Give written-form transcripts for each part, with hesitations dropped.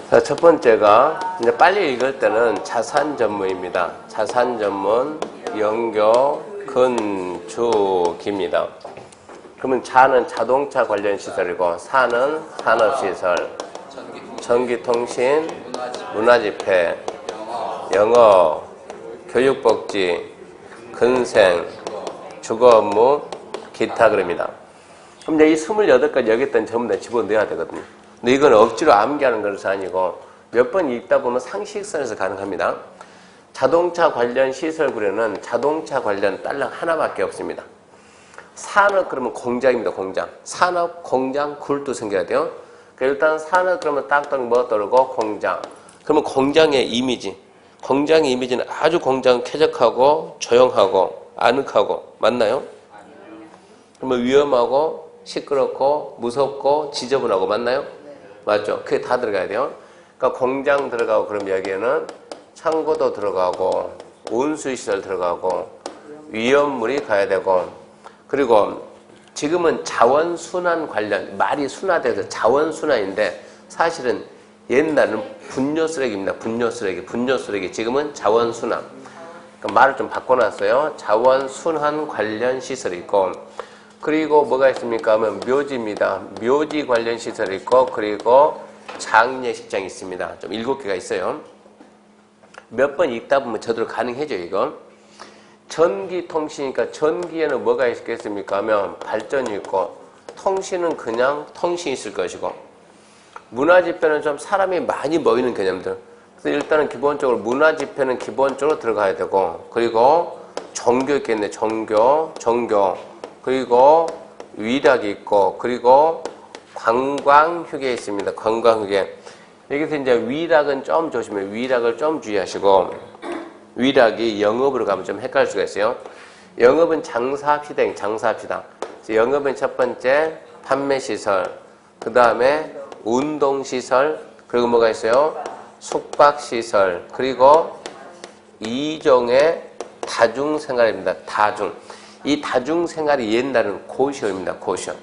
자, 첫 번째가 이제 빨리 읽을 때는 자산 전문입니다. 자산 전문, 연교, 근, 주, 기입니다. 그러면 자는 자동차 관련 시설이고, 사는 산업시설, 전기통신, 문화집회, 영어, 교육복지, 근생, 주거업무, 기타 그럽니다. 그럼 이제 이 28가지 여기 있던 전부 다 집어넣어야 되거든요. 근데 이건 억지로 암기하는 것이 아니고 몇 번 읽다 보면 상식선에서 가능합니다. 자동차 관련 시설구려는 자동차 관련 딸랑 하나밖에 없습니다. 산업 그러면 공장입니다. 공장. 산업, 공장, 굴도 생겨야 돼요. 일단 산업 그러면 딱 떠는 뭐 떠르고 공장. 그러면 공장의 이미지. 공장의 이미지는 아주 공장 쾌적하고 조용하고 아늑하고 맞나요? 그러면 위험하고 시끄럽고 무섭고 지저분하고 맞나요? 맞죠? 그게 다 들어가야 돼요. 그러니까 공장 들어가고 그럼 여기에는 창고도 들어가고 운수시설 들어가고 위험물이 가야 되고 그리고 지금은 자원순환 관련 말이 순화돼서 자원순환인데 사실은 옛날은 분뇨쓰레기입니다. 분뇨쓰레기. 지금은 자원순환. 그러니까 말을 좀 바꿔놨어요. 자원순환 관련 시설이 있고 그리고 뭐가 있습니까? 하면 묘지입니다. 묘지 관련 시설이 있고 그리고 장례식장이 있습니다. 좀 7개가 있어요. 몇 번 읽다 보면 저대로 가능해져요. 이건. 전기통신이니까 전기에는 뭐가 있겠습니까? 하면 발전이 있고 통신은 그냥 통신이 있을 것이고 문화집회는 좀 사람이 많이 모이는 개념들. 그래서 일단은 기본적으로 문화집회는 기본적으로 들어가야 되고 그리고 종교 있겠네. 종교 그리고 위락이 있고 그리고 관광휴게 있습니다. 관광휴게. 여기서 이제 위락은 좀 조심해요. 위락을 좀 주의하시고 위락이 영업으로 가면 좀 헷갈릴 수가 있어요. 영업은 장사합시다. 장사합시다. 영업은 첫 번째 판매시설, 그 다음에 운동시설, 그리고 뭐가 있어요? 숙박시설, 그리고 2종의 다중생활입니다. 이 다중생활이 옛날에는 고시원입니다. 고시원.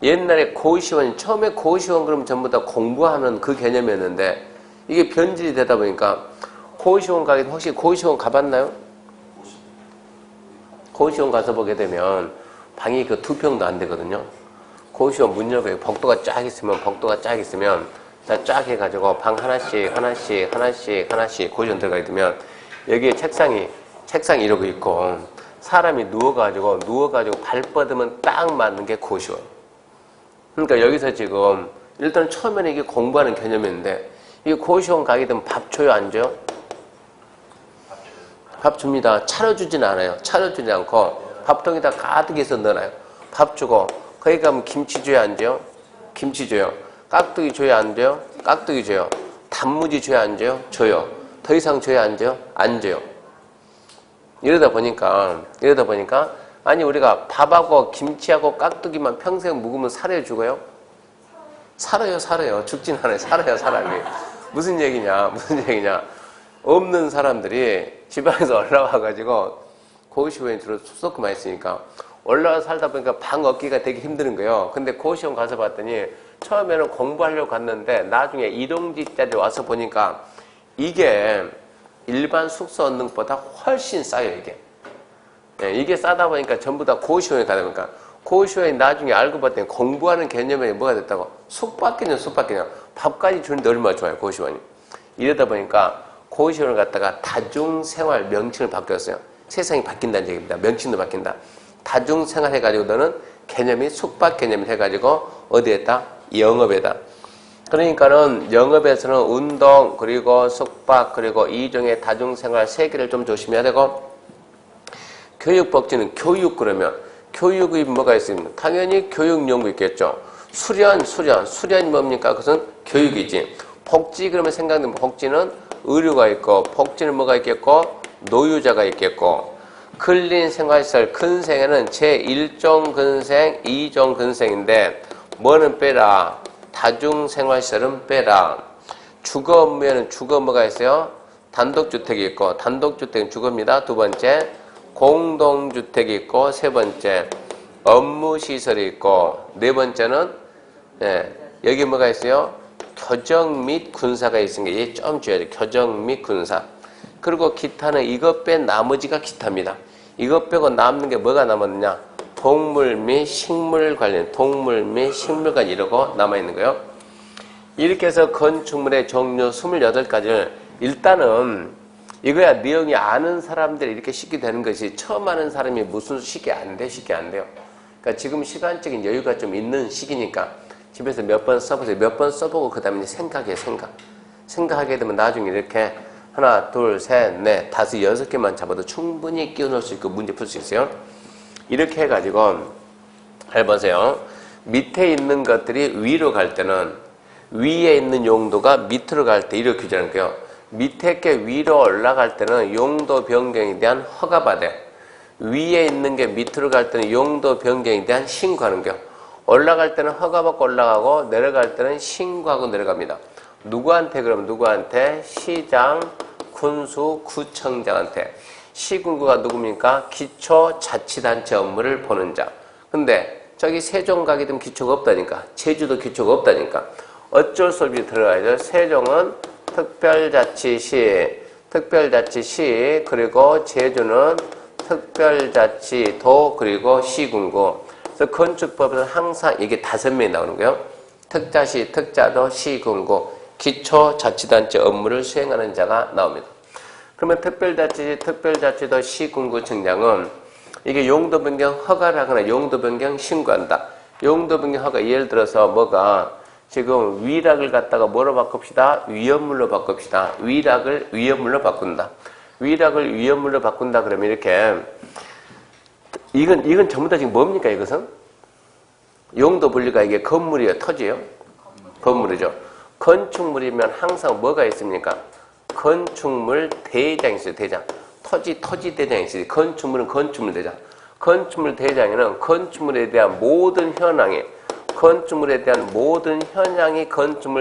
옛날에 고시원, 처음에 고시원 그러면 전부 다 공부하는 그 개념이었는데 이게 변질이 되다 보니까 고시원 가기 혹시 고시원 가봤나요? 고시원 가서 보게 되면 방이 그 2평도 안 되거든요. 고시원 문 열고 복도가 쫙 있으면 쫙 해가지고 방 하나씩 고시원 들어가게 되면 여기에 책상이 이러고 있고 사람이 누워가지고 발 뻗으면 딱 맞는 게 고시원. 그러니까 여기서 지금 일단 처음에는 이게 공부하는 개념이었는데 이 고시원 가게 되면 밥 줘요, 안 줘요? 밥 줍니다. 차려주진 않아요. 차려주지 않고 밥통에다 가득 해서 넣어놔요. 밥 주고 거기 가면 김치 줘요, 안 줘요? 김치 줘요. 깍두기 줘요, 안 줘요? 깍두기 줘요. 단무지 줘요, 안 줘요? 줘요. 더 이상 줘요, 안 줘요? 안 줘요. 이러다 보니까 아니 우리가 밥하고 김치하고 깍두기만 평생 묵으면 살아요, 죽어요? 살아요. 죽진 않아요. 살아요, 사람이. 무슨 얘기냐? 없는 사람들이 지방에서 올라와가지고 고시원에 주로 수도크만 있으니까 올라와 살다 보니까 방 얻기가 되게 힘든 거예요. 근데 고시원 가서 봤더니 처음에는 공부하려고 갔는데 나중에 일용직자들이 와서 보니까 이게 일반 숙소 얻는 것보다 훨씬 싸요, 이게. 예, 이게 싸다 보니까 전부 다 고시원에 가다 보니까 고시원이 나중에 알고 봤더니 공부하는 개념이 뭐가 됐다고? 숙박 개념. 밥까지 주는데 얼마나 좋아요, 고시원이. 이러다 보니까 고시원을 갖다가 다중생활 명칭을 바뀌었어요. 세상이 바뀐다는 얘기입니다. 명칭도 바뀐다. 다중생활 해가지고 너는 개념이 숙박 개념이 해가지고 어디에다? 영업에다. 그러니까는 영업에서는 운동 그리고 숙박 그리고 2종의 다중생활 3개를 좀 조심해야 되고 교육복지는 교육 그러면 교육이 뭐가 있습니까? 당연히 교육연구 있겠죠. 수련이 뭡니까? 그것은 교육이지. 복지 그러면 생각나면 복지는 의료가 있고 복지는 뭐가 있겠고 노유자가 있겠고 근린생활시설 근생에는 제1종 근생, 2종 근생인데 뭐는 빼라? 다중생활시설은 빼라. 주거 업무에는 주거 뭐가 있어요? 단독주택이 있고 단독주택은 주거입니다. 두 번째 공동주택이 있고, 세 번째 업무시설이 있고, 네 번째는 여기 뭐가 있어요? 교정 및 군사가 있으니까 얘 좀 줘야 돼. 교정 및 군사. 그리고 기타는 이것 뺀 나머지가 기타입니다. 이것 빼고 남는 게 뭐가 남았느냐? 동물 및 식물 관련, 동물 및 식물 관련 이러고 남아있는 거예요. 이렇게 해서 건축물의 종류 28가지를 일단은 이거야 내용이 아는 사람들이 이렇게 쉽게 되는 것이 처음 아는 사람이 무슨 쉽게 안 돼, 쉽게 안 돼요. 그러니까 지금 시간적인 여유가 좀 있는 시기니까 집에서 몇 번 써보세요. 몇 번 써보고 그 다음에 생각해, 생각하게 되면 나중에 이렇게 하나, 둘, 셋, 넷, 다섯, 6개만 잡아도 충분히 끼워넣을 수 있고 문제 풀 수 있어요. 이렇게 해가지고 잘 보세요. 밑에 있는 것들이 위로 갈 때는 위에 있는 용도가 밑으로 갈 때 이렇게 규정하는 거예요. 밑에 게 위로 올라갈 때는 용도 변경에 대한 허가 받아요. 위에 있는 게 밑으로 갈 때는 용도 변경에 대한 신고하는 거예요. 올라갈 때는 허가 받고 올라가고 내려갈 때는 신고하고 내려갑니다. 누구한테 그럼 누구한테? 시장, 군수, 구청장한테. 시군구가 누굽니까? 기초자치단체 업무를 보는 자. 근데 저기 세종 가게 되면 기초가 없다니까. 제주도 기초가 없다니까. 어쩔 수 없이 들어가야죠. 세종은 특별자치시, 그리고 제주는 특별자치도, 그리고 시군구. 그래서 건축법에서 항상 이게 5명이 나오는 거예요. 특자시, 특자도, 시군구, 기초자치단체 업무를 수행하는 자가 나옵니다. 그러면 특별자치시, 특별자치도, 시군구청장은 이게 용도 변경 허가를 하거나 용도 변경 신고한다. 용도 변경 허가 예를 들어서 뭐가 지금 위락을 갖다가 뭐로 바꿉시다? 위험물로 바꿉시다. 위락을 위험물로 바꾼다. 위락을 위험물로 바꾼다 그러면 이렇게 이건 전부 다 지금 뭡니까 이것은? 용도 분리가 이게 건물이에요? 토지예요? 건물이죠. 건축물이면 항상 뭐가 있습니까? 건축물 대장이 있어요. 대장. 토지 대장이 있어요. 건축물은 건축물 대장. 건축물 대장에는 건축물에 대한 모든 현황이 건축물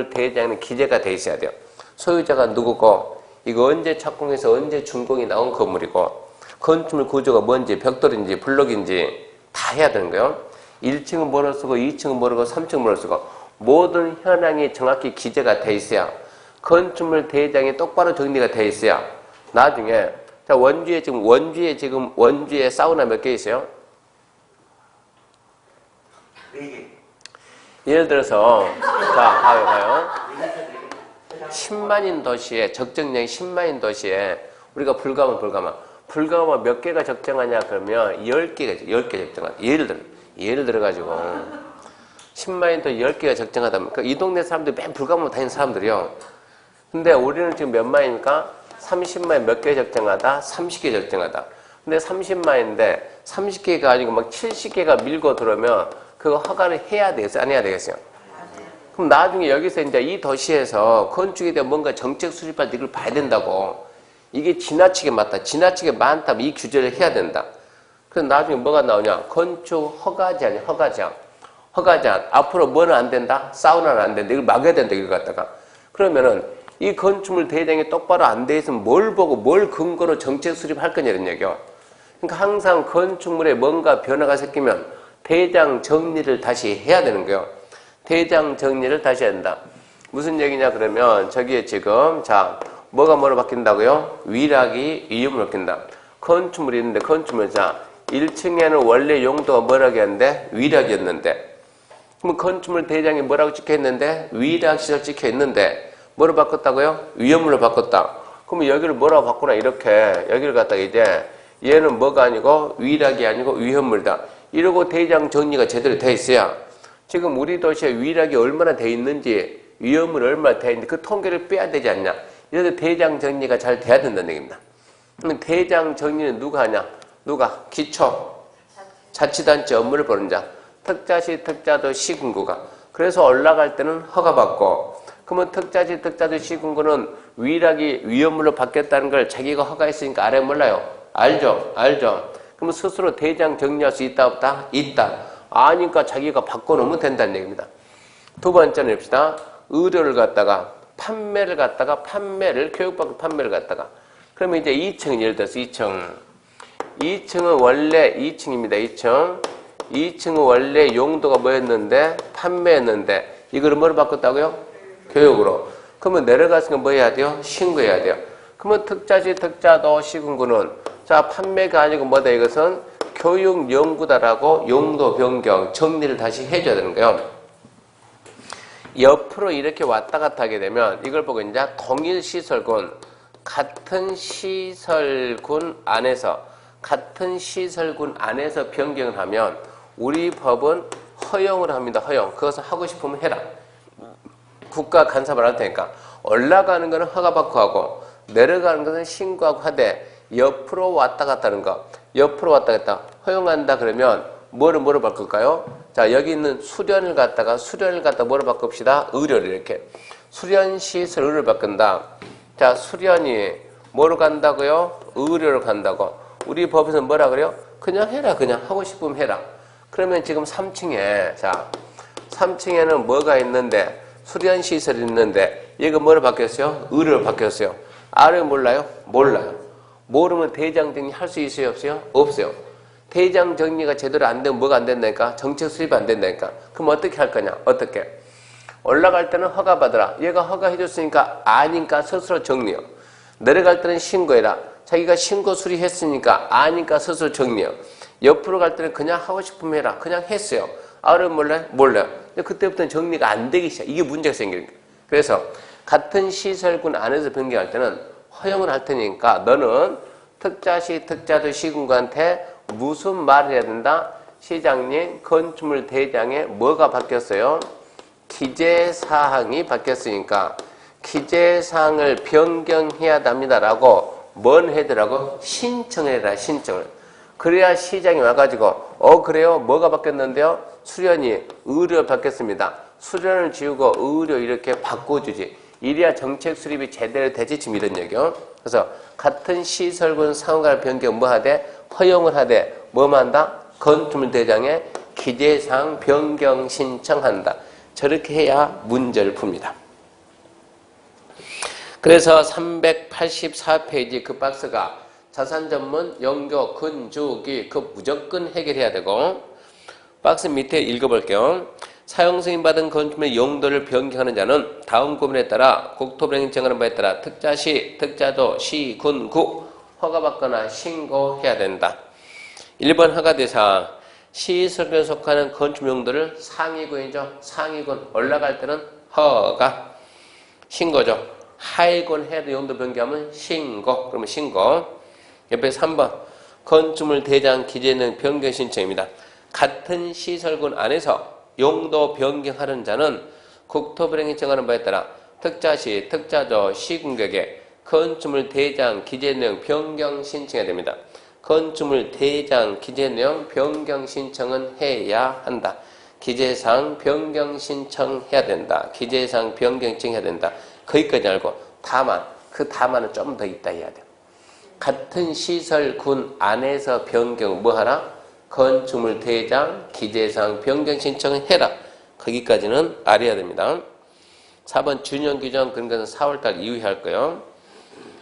대장에는 기재가 돼 있어야 돼요. 소유자가 누구고 이거 언제 착공해서 언제 준공이 나온 건물이고 건축물 구조가 뭔지 벽돌인지 블록인지 다 해야 되는 거예요. 1층은 뭐로 쓰고 2층은 뭐로 쓰고 3층은 뭐로 쓰고 모든 현황이 정확히 기재가 돼 있어야 건축물 대장이 똑바로 정리가 돼 있어야 나중에 자 원주에 사우나 몇 개 있어요? 4개. 예를 들어서 자 봐요. 10만인 도시에 적정량이 10만인 도시에 우리가 불가마 몇 개가 적정하냐 그러면 10개 적정하다. 예를 들어가지고 10만인 도시 10개가 적정하다. 그러니까 이 동네 사람들이 맨 불가마 다니는 사람들이요. 근데 우리는 지금 몇 만입니까? 30만인 몇 개 적정하다? 30개 적정하다. 근데 30만인데 30개가 아니고 막 70개가 밀고 들어오면 그거 허가를 해야 되겠어요? 안 해야 되겠어요? 그럼 나중에 여기서 이제 이 도시에서 건축에 대한 뭔가 정책 수립할 때 이걸 봐야 된다고. 이게 지나치게 많다면 이 규제를 해야 된다. 그래서 나중에 뭐가 나오냐? 건축 허가제한이야, 허가제한. 앞으로 뭐는 안 된다? 사우나는 안 된다. 이걸 막아야 된다, 이걸 갖다가. 그러면은 이 건축물 대장이 똑바로 안 돼 있으면 뭘 보고 뭘 근거로 정책 수립할 거냐, 이런 얘기요. 그러니까 항상 건축물에 뭔가 변화가 생기면 대장 정리를 다시 해야 되는 거예요. 대장 정리를 다시 해야 된다. 무슨 얘기냐 그러면 저기에 지금 자 뭐가 뭐로 바뀐다고요? 위락이 위험으로 바뀐다. 건축물이 있는데 건축물 자 1층에는 원래 용도가 뭐라고 했는데 위락이었는데 그럼 건축물 대장이 뭐라고 찍혀있는데 위락시설 찍혀있는데 뭐로 바꿨다고요? 위험물로 바꿨다. 그러면 여기를 뭐라고 바꾸나 이렇게 여기를 갖다가 이제 얘는 뭐가 아니고 위락이 아니고 위험물이다. 이러고 대장 정리가 제대로 돼 있어야 지금 우리 도시에 위락이 얼마나 돼 있는지 위험을 얼마나 돼 있는지 그 통계를 빼야 되지 않냐. 이래서 대장 정리가 잘 돼야 된다는 얘기입니다. 그럼 대장 정리는 누가 하냐? 누가? 기초 자치단체 업무를 보는 자. 특자시, 특자도, 시군구가. 그래서 올라갈 때는 허가받고 그러면 특자시, 특자도, 시군구는 위락이 위험물로 바뀌었다는 걸 자기가 허가했으니까 알아요? 몰라요? 알죠? 그러면 스스로 대장 정리할 수 있다 없다? 있다. 아니까 자기가 바꿔놓으면 된다는 얘기입니다. 두 번째는 봅시다. 의료를 갖다가 판매를 교육받고 판매를 갖다가 그러면 이제 2층 예를 들어서 2층 2층은 원래 2층입니다. 2층. 2층은 원래 용도가 뭐였는데? 판매였는데 이거를 뭐로 바꿨다고요? 교육으로. 그러면 내려갔으니까 뭐 해야 돼요? 신고해야 돼요. 그러면 특자시 특자도 시군구는 자 판매가 아니고 뭐다 이것은 교육연구다라고 용도 변경 정리를 다시 해줘야 되는 거예요. 옆으로 이렇게 왔다 갔다 하게 되면 이걸 보고 이제 동일시설군 같은 시설군 안에서 변경을 하면 우리 법은 허용을 합니다. 허용. 그것은 하고 싶으면 해라. 국가 간섭을 할 테니까 올라가는 거는 허가받고 하고 내려가는 것은 신고하고 하되 옆으로 왔다 갔다 하는 거 옆으로 왔다 갔다 허용한다 그러면 뭐를 바꿀까요? 자 여기 있는 수련을 갖다가 뭐로 바꿉시다. 의료를 이렇게 수련시설 의료를 바꾼다. 자 수련이 뭐로 간다고요? 의료로 간다고. 우리 법에서는 뭐라 그래요? 그냥 해라. 그냥 하고 싶으면 해라. 그러면 지금 3층에 자 3층에는 뭐가 있는데 수련시설이 있는데 얘가 뭐로 바뀌었어요? 의료로 바뀌었어요. 아래 몰라요? 몰라요. 모르면 대장 정리 할 수 있어요? 없어요? 없어요. 대장 정리가 제대로 안 되면 뭐가 안 된다니까? 정책 수립이 안 된다니까? 그럼 어떻게 할 거냐? 어떻게? 올라갈 때는 허가 받으라. 얘가 허가해 줬으니까 아니까 스스로 정리요. 내려갈 때는 신고해라. 자기가 신고 수리했으니까 아니까 스스로 정리요. 옆으로 갈 때는 그냥 하고 싶으면 해라. 그냥 했어요. 아래 몰라요? 몰라요. 근데 그때부터는 정리가 안 되기 시작. 이게 문제가 생기는 거예요. 그래서 같은 시설군 안에서 변경할 때는 허용을 할 테니까 너는 특자시, 특자도 시군구한테 무슨 말을 해야 된다? 시장님, 건축물 대장에 뭐가 바뀌었어요? 기재사항이 바뀌었으니까 기재사항을 변경해야 합니다라고 뭔 해더라고? 신청해라, 신청을. 그래야 시장이 와가지고 그래요? 뭐가 바뀌었는데요? 수련이 의료 바뀌었습니다. 수련을 지우고 의료 이렇게 바꿔주지. 이래야 정책 수립이 제대로 되지 지금 이런 얘기요. 그래서 같은 시설군 상호간을 변경 뭐 하되? 허용을 하되 뭐만 한다? 건축물 대장에 기재사항 변경 신청한다. 저렇게 해야 문제를 풉니다. 그래서 384페이지 그 박스가 자산 전문, 영교, 근주기 그 무조건 해결해야 되고 박스 밑에 읽어볼게요. 사용 승인받은 건축물의 용도를 변경하는 자는 다음 구문에 따라 국토부령이 정하는 바에 따라 특자시, 특자도, 시, 군, 구 허가받거나 신고해야 된다. 1번 허가대상 시설에 속하는 건축물 용도를 상위군이죠. 상위군 올라갈 때는 허가 신고죠. 하위군 해도 용도 변경하면 신고. 그러면 신고. 옆에 3번 건축물 대장 기재는 변경 신청입니다. 같은 시설군 안에서 용도 변경하는 자는 국토부령이 정하는 바에 따라 특자시, 특자조, 시군객에 건축물 대장 기재내용 변경 신청해야 됩니다. 건축물 대장 기재내용 변경 신청은 해야 한다. 기재사항 변경 신청해야 된다. 기재사항 변경 신청해야 된다. 거기까지 알고 다만 그 다만은 좀 더 있다 해야 돼요. 같은 시설군 안에서 변경 뭐하라? 건축물 대장 기재사항 변경 신청을 해라. 거기까지는 알아야 됩니다. 4번 준용 규정 그런 것은 4월달 이후에 할 거예요.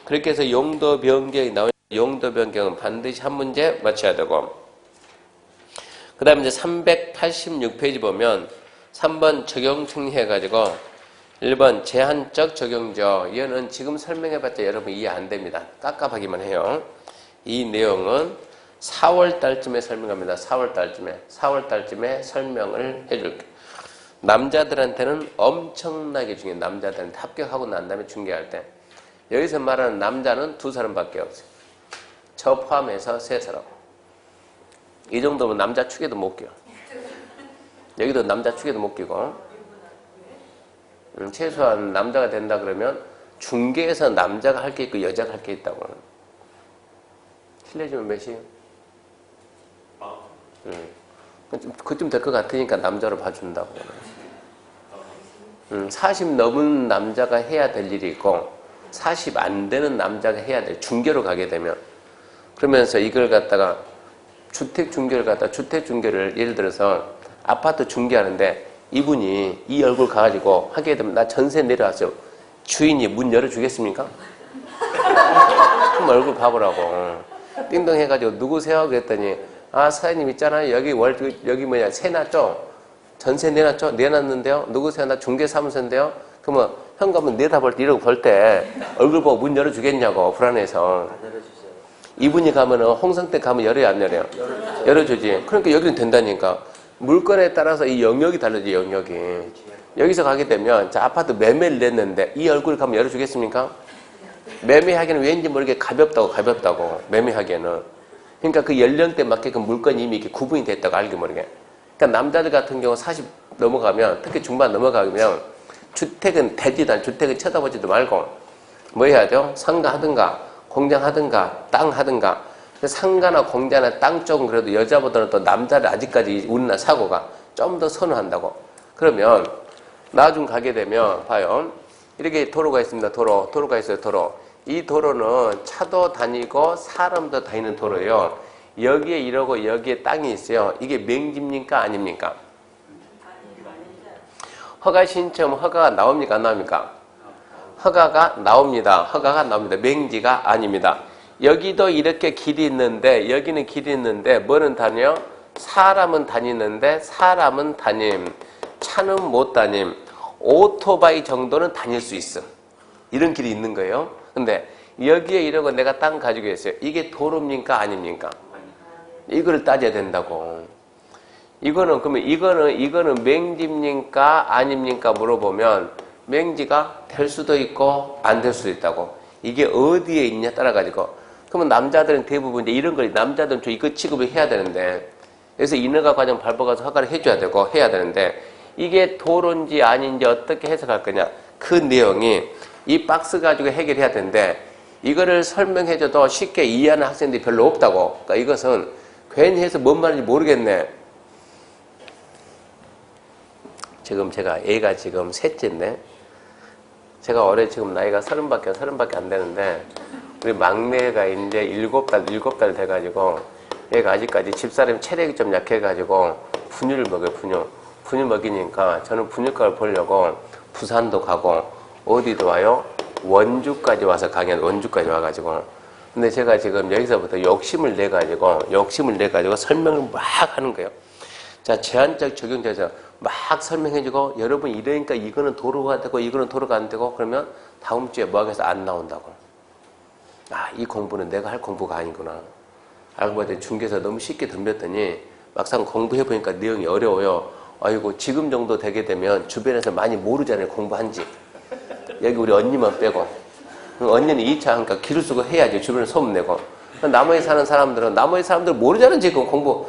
그렇게 해서 용도 변경이 나오면 용도 변경은 반드시 한 문제 맞춰야 되고 그 다음에 이제 386페이지 보면 3번 적용 정리해가지고 1번 제한적 적용죠. 얘는 지금 설명해봤자 여러분 이해 안 됩니다. 깝깝하기만 해요. 이 내용은 4월 달쯤에 설명합니다. 4월 달쯤에 설명을 해줄게요. 남자들한테는 엄청나게 중요해요. 남자들한테 합격하고 난 다음에 중개할 때. 여기서 말하는 남자는 2사람밖에 없어요. 저 포함해서 3사람. 이 정도면 남자 축에도 못 껴요. 여기도 남자 축에도 못 끼고. 최소한 남자가 된다 그러면 중개에서 남자가 할 게 있고 여자가 할 게 있다고. 실례지만 몇이에요? 그쯤 될 것 같으니까 남자로 봐준다고. 40 넘은 남자가 해야 될 일이 있고 40 안 되는 남자가 해야 될 중개로 가게 되면 그러면서 이걸 갖다가 주택 중개를 예를 들어서 아파트 중개하는데 이분이 이 얼굴 가가지고 하게 되면 나 전세 내려왔어요. 주인이 문 열어주겠습니까? 그럼 얼굴 봐보라고. 띵동 해가지고 누구세요? 그랬더니 아 사장님 있잖아요. 여기 뭐냐 세 났죠? 전세 내놨죠? 내놨는데요. 누구세요? 나 중개사무소인데요. 그러면 현관문 내다볼 때 이러고 볼 때 얼굴 보고 문 열어주겠냐고 불안해서. 이분이 가면은 홍성댁 가면 열어요 안 열어요? 열어주지. 그러니까 여기는 된다니까. 물건에 따라서 이 영역이 달라져 영역이. 여기서 가게 되면 자 아파트 매매를 냈는데 이 얼굴 가면 열어주겠습니까? 매매하기에는 왠지 모르게 가볍다고 매매하기에는. 그러니까 그 연령대에 맞게 그 물건이 이미 이렇게 구분이 됐다고 알게 모르게. 그러니까 남자들 같은 경우 40 넘어가면 특히 중반 넘어가면 주택은 대지도 않고 주택은 쳐다보지도 말고 뭐 해야 돼요? 상가 하든가 공장 하든가 땅 하든가. 상가나 공장이나 땅 쪽은 그래도 여자보다는 또 남자를 아직까지 우리나라 사고가 좀 더 선호한다고. 그러면 나중 가게 되면 봐요. 이렇게 도로가 있습니다. 도로가 있어요. 도로. 이 도로는 차도 다니고 사람도 다니는 도로예요. 여기에 이러고 여기에 땅이 있어요. 이게 맹지입니까? 아닙니까? 허가 신청 허가가 나옵니까? 안 나옵니까? 허가가 나옵니다. 맹지가 아닙니다. 여기도 이렇게 길이 있는데 여기는 길이 있는데 뭐는 다녀요? 사람은 다니는데 사람은 다님. 차는 못 다님. 오토바이 정도는 다닐 수 있어. 이런 길이 있는 거예요. 근데 여기에 이러고 내가 땅 가지고 있어요. 이게 도로입니까? 아닙니까? 이거를 따져야 된다고. 그러면 이거는 맹지입니까? 아닙니까? 물어보면 맹지가 될 수도 있고 안 될 수도 있다고. 이게 어디에 있냐 따라가지고. 그러면 남자들은 대부분 이제 이런 걸 남자들은 좀 이거 취급을 해야 되는데 그래서 인허가 과정 밟아가서 허가를 해줘야 되고 해야 되는데 이게 도로인지 아닌지 어떻게 해석할 거냐. 그 내용이 이 박스 가지고 해결해야 되는데 이거를 설명해줘도 쉽게 이해하는 학생들이 별로 없다고. 그러니까 이것은 괜히 해서 뭔 말인지 모르겠네. 지금 제가 애가 지금 셋째인데 제가 올해 지금 나이가 30밖에 안 되는데 우리 막내가 이제 7달 돼가지고 얘가 아직까지 집사람이 체력이 좀 약해가지고 분유를 먹어요. 분유 먹이니까 저는 분유과를 보려고 부산도 가고 어디도 와요? 원주까지 와서 원주까지 와가지고. 근데 제가 지금 여기서부터 욕심을 내가지고 설명을 막 하는 거예요. 자, 제한적 적용돼서 막 설명해주고 여러분 이러니까 이거는 도로가 되고 이거는 도로가 안 되고 그러면 다음 주에 뭐 하겠어? 안 나온다고. 아, 이 공부는 내가 할 공부가 아니구나. 알고 봤더니 중개사 너무 쉽게 덤볐더니 막상 공부해보니까 내용이 어려워요. 아이고 지금 정도 되게 되면 주변에서 많이 모르잖아요. 공부한지. 여기 우리 언니만 빼고. 언니는 2차 하니까 기를 쓰고 해야지. 주변에 소문내고. 나무에 사는 사람들은 모르잖아요. 지금 공부.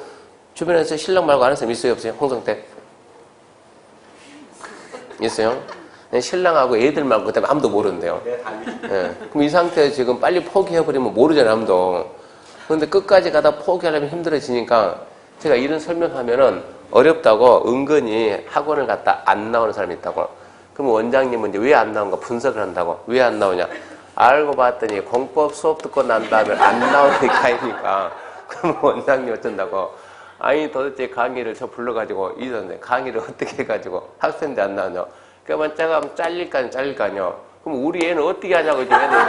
주변에서 신랑 말고 아는 사람 있어요? 없어요? 홍성댁? 있어요? 신랑하고 애들 말고 그다음에 아무도 모르는데요. 예. 그럼 이 상태에서 지금 빨리 포기해버리면 모르잖아요. 아무도. 그런데 끝까지 가다 포기하려면 힘들어지니까 제가 이런 설명하면은 어렵다고 은근히 학원을 갔다 안 나오는 사람이 있다고. 그럼 원장님은 이제 왜 안 나온가 분석을 한다고. 왜 안 나오냐. 알고 봤더니 공법 수업 듣고 난 다음에 안 나오는 게 아니니까. 그럼 원장님 어쩐다고. 아니 도대체 강의를 저 불러가지고 이전에 강의를 어떻게 해가지고 학생들 안 나오냐. 그러면 제가 잘릴 거 아니요. 그럼 우리 애는 어떻게 하냐고 지금 했는데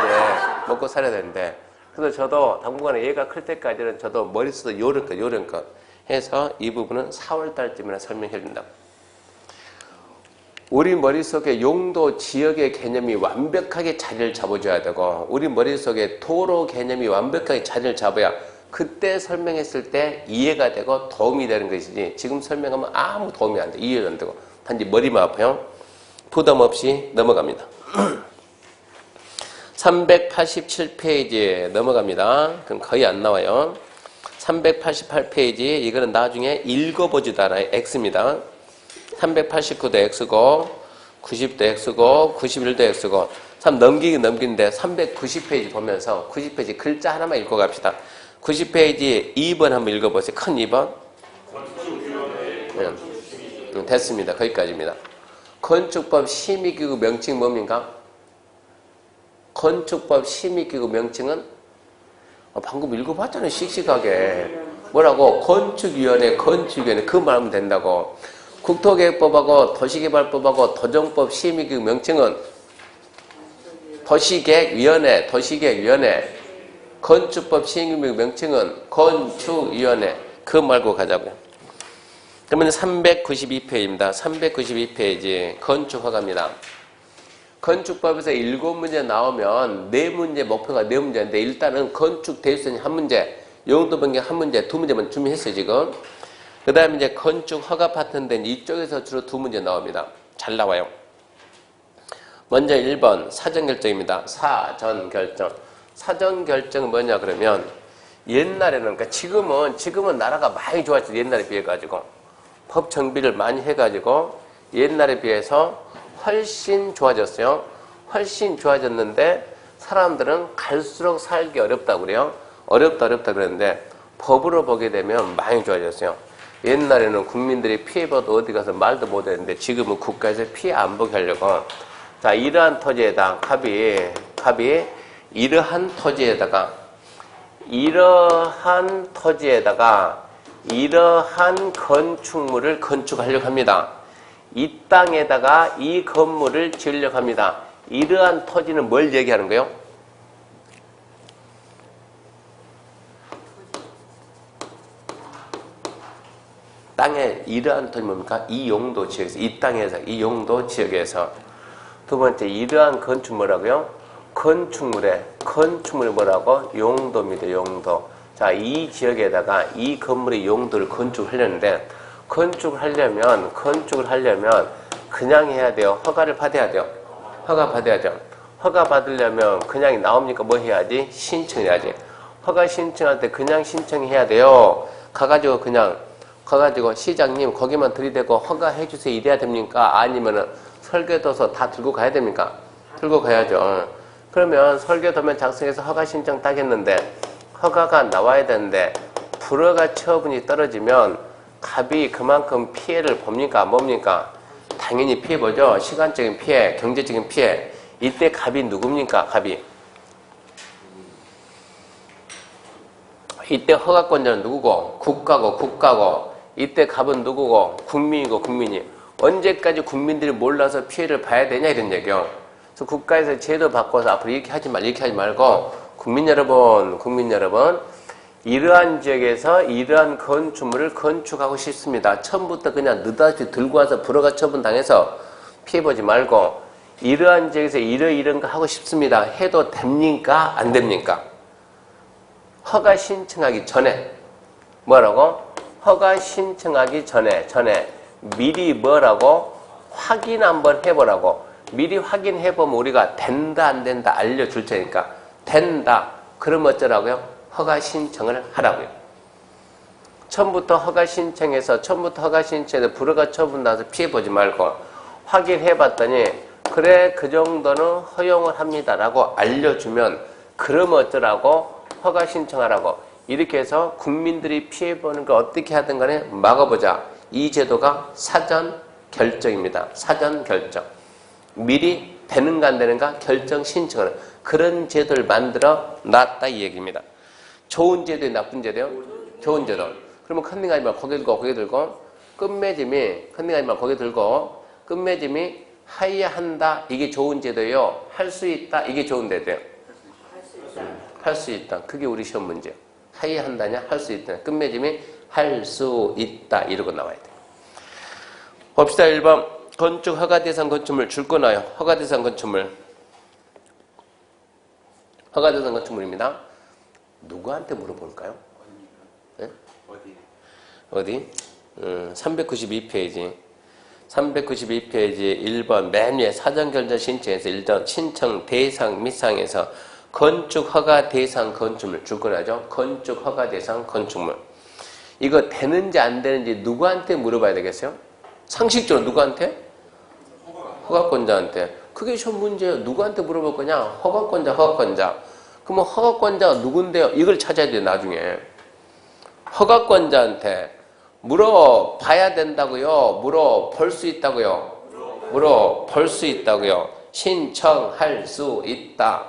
먹고 살아야 되는데. 그래서 저도 당분간에 얘가 클 때까지는 저도 머릿속에 요령껏 해서 이 부분은 4월 달쯤이나 설명해 준다. 우리 머릿속에 용도 지역의 개념이 완벽하게 자리를 잡아줘야 되고 우리 머릿속에 도로 개념이 완벽하게 자리를 잡아야 그때 설명했을 때 이해가 되고 도움이 되는 것이지 지금 설명하면 아무 도움이 안 돼. 이해도 안 되고 단지 머리만 아파요. 부담 없이 넘어갑니다. 387페이지에 넘어갑니다. 그럼 거의 안 나와요. 388페이지 이거는 나중에 읽어보지도 않아요. X입니다. 389도 X고 90도 X고 91도 X고 참 넘기는데 390페이지 보면서 90페이지 글자 하나만 읽고 갑시다. 90페이지 2번 한번 읽어보세요. 큰 2번. 됐습니다. 거기까지입니다. 건축법 심의기구 명칭 뭡니까? 건축법 심의기구 명칭은 방금 읽어봤잖아요. 씩씩하게. 뭐라고? 건축위원회 그 말하면 된다고. 국토계획법하고 도시개발법하고 도정법 심의기구 명칭은 도시계획위원회 건축법 시행규칙 명칭은 건축위원회. 그 말고 가자고요. 그러면 392페이지입니다. 392페이지 건축허가입니다. 건축법에서 7문제 나오면 4문제 목표가 4문제인데 일단은 건축 대유선이 1문제, 용도 변경 1문제, 2문제만 준비했어요 지금. 그 다음에 이제 건축 허가 파트인데 이쪽에서 주로 2문제 나옵니다. 잘 나와요. 먼저 1번 사전결정입니다. 사전결정. 사전결정은 뭐냐 그러면 옛날에는, 그러니까 지금은 나라가 많이 좋아졌죠. 옛날에 비해가지고. 법 정비를 많이 해가지고 옛날에 비해서 훨씬 좋아졌어요. 훨씬 좋아졌는데 사람들은 갈수록 살기 어렵다고 그래요. 어렵다 그러는데 법으로 보게 되면 많이 좋아졌어요. 옛날에는 국민들이 피해봐도 어디 가서 말도 못했는데 지금은 국가에서 피해 안 보게 하려고. 자, 이러한 토지에다 갑이 이러한 토지에다가 이러한 건축물을 건축하려고 합니다. 이 땅에다가 이 건물을 지으려고 합니다. 이러한 토지는 뭘 얘기하는 거예요? 땅에 이러한 토지 뭡니까? 이 용도 지역에서, 이 땅에서, 이 용도 지역에서. 두 번째, 이러한 건축 뭐라고요? 건축물이 뭐라고? 용도입니다. 용도. 자, 이 지역에다가 이 건물의 용도를 건축하려는데 건축을 하려면 그냥 해야 돼요. 허가를 받아야 돼요. 허가 받으려면 그냥 나옵니까? 뭐 해야지? 신청해야지. 허가 신청할 때 그냥 신청해야 돼요. 가가지고 시장님 거기만 들이대고 허가해 주세요 이래야 됩니까? 아니면은 설계도서 다 들고 가야 됩니까? 들고 가야죠. 그러면 설계도면 작성해서 허가 신청 딱 했는데 허가가 나와야 되는데 불허가 처분이 떨어지면 갑이 그만큼 피해를 봅니까? 안 봅니까? 당연히 피해 보죠. 시간적인 피해, 경제적인 피해. 이때 갑이 누굽니까? 갑이. 이때 허가권자는 누구고? 국가고. 이때 갑은 누구고? 국민이고 국민이. 언제까지 국민들이 몰라서 피해를 봐야 되냐 이런 얘기요. 그래서 국가에서 제도 바꿔서 앞으로 이렇게 하지 말고 국민 여러분 이러한 지역에서 이러한 건축물을 건축하고 싶습니다. 처음부터 그냥 느닷없이 들고 와서 불허가 처분 당해서 피해보지 말고 이러한 지역에서 이런 거 하고 싶습니다. 해도 됩니까? 안 됩니까? 허가 신청하기 전에 뭐라고? 허가 신청하기 전에 미리 뭐라고? 확인 한번 해보라고. 미리 확인해보면 우리가 된다 안 된다 알려줄 테니까 된다. 그럼 어쩌라고요? 허가 신청을 하라고요. 처음부터 허가 신청해서 불허가 처분 나서 피해보지 말고 확인해봤더니 그래 그 정도는 허용을 합니다라고 알려주면 그럼 어쩌라고? 허가 신청하라고. 이렇게 해서 국민들이 피해보는 걸 어떻게 하든 간에 막아보자. 이 제도가 사전 결정입니다. 사전 결정. 미리 되는가 안 되는가 결정 신청하는 그런 제도를 만들어 놨다 이 얘기입니다. 좋은 제도에 나쁜 제도요? 좋은 제도. 그러면 컨닝하지 말고 고개 들고 끝맺음이 컨닝하지 말고 고개 들고 끝맺음이 하여야 한다. 이게 좋은 제도예요. 할 수 있다. 이게 좋은 제도예요. 할 수 있다. 그게 우리 시험 문제예요. 하여야 한다냐? 할 수 있다. 끝맺음이 할 수 있다. 이러고 나와야 돼요. 봅시다. 1번. 건축 허가 대상 건축물 줄 거나요? 허가 대상 건축물. 허가 대상 건축물입니다. 누구한테 물어볼까요? 네? 어디? 392페이지. 392페이지 1번 맨 위에 사전결정 신청에서 1번 신청 대상 및상에서 건축 허가 대상 건축물 줄 거라죠? 건축 허가 대상 건축물. 이거 되는지 안 되는지 누구한테 물어봐야 되겠어요? 상식적으로 누구한테? 허가권자한테. 그게 시험 문제예요. 누구한테 물어볼 거냐? 허가권자. 그러면 허가권자가 누군데요? 이걸 찾아야 돼요. 나중에. 허가권자한테 물어봐야 된다고요? 물어볼 수 있다고요? 물어볼 수 있다고요? 신청할 수 있다.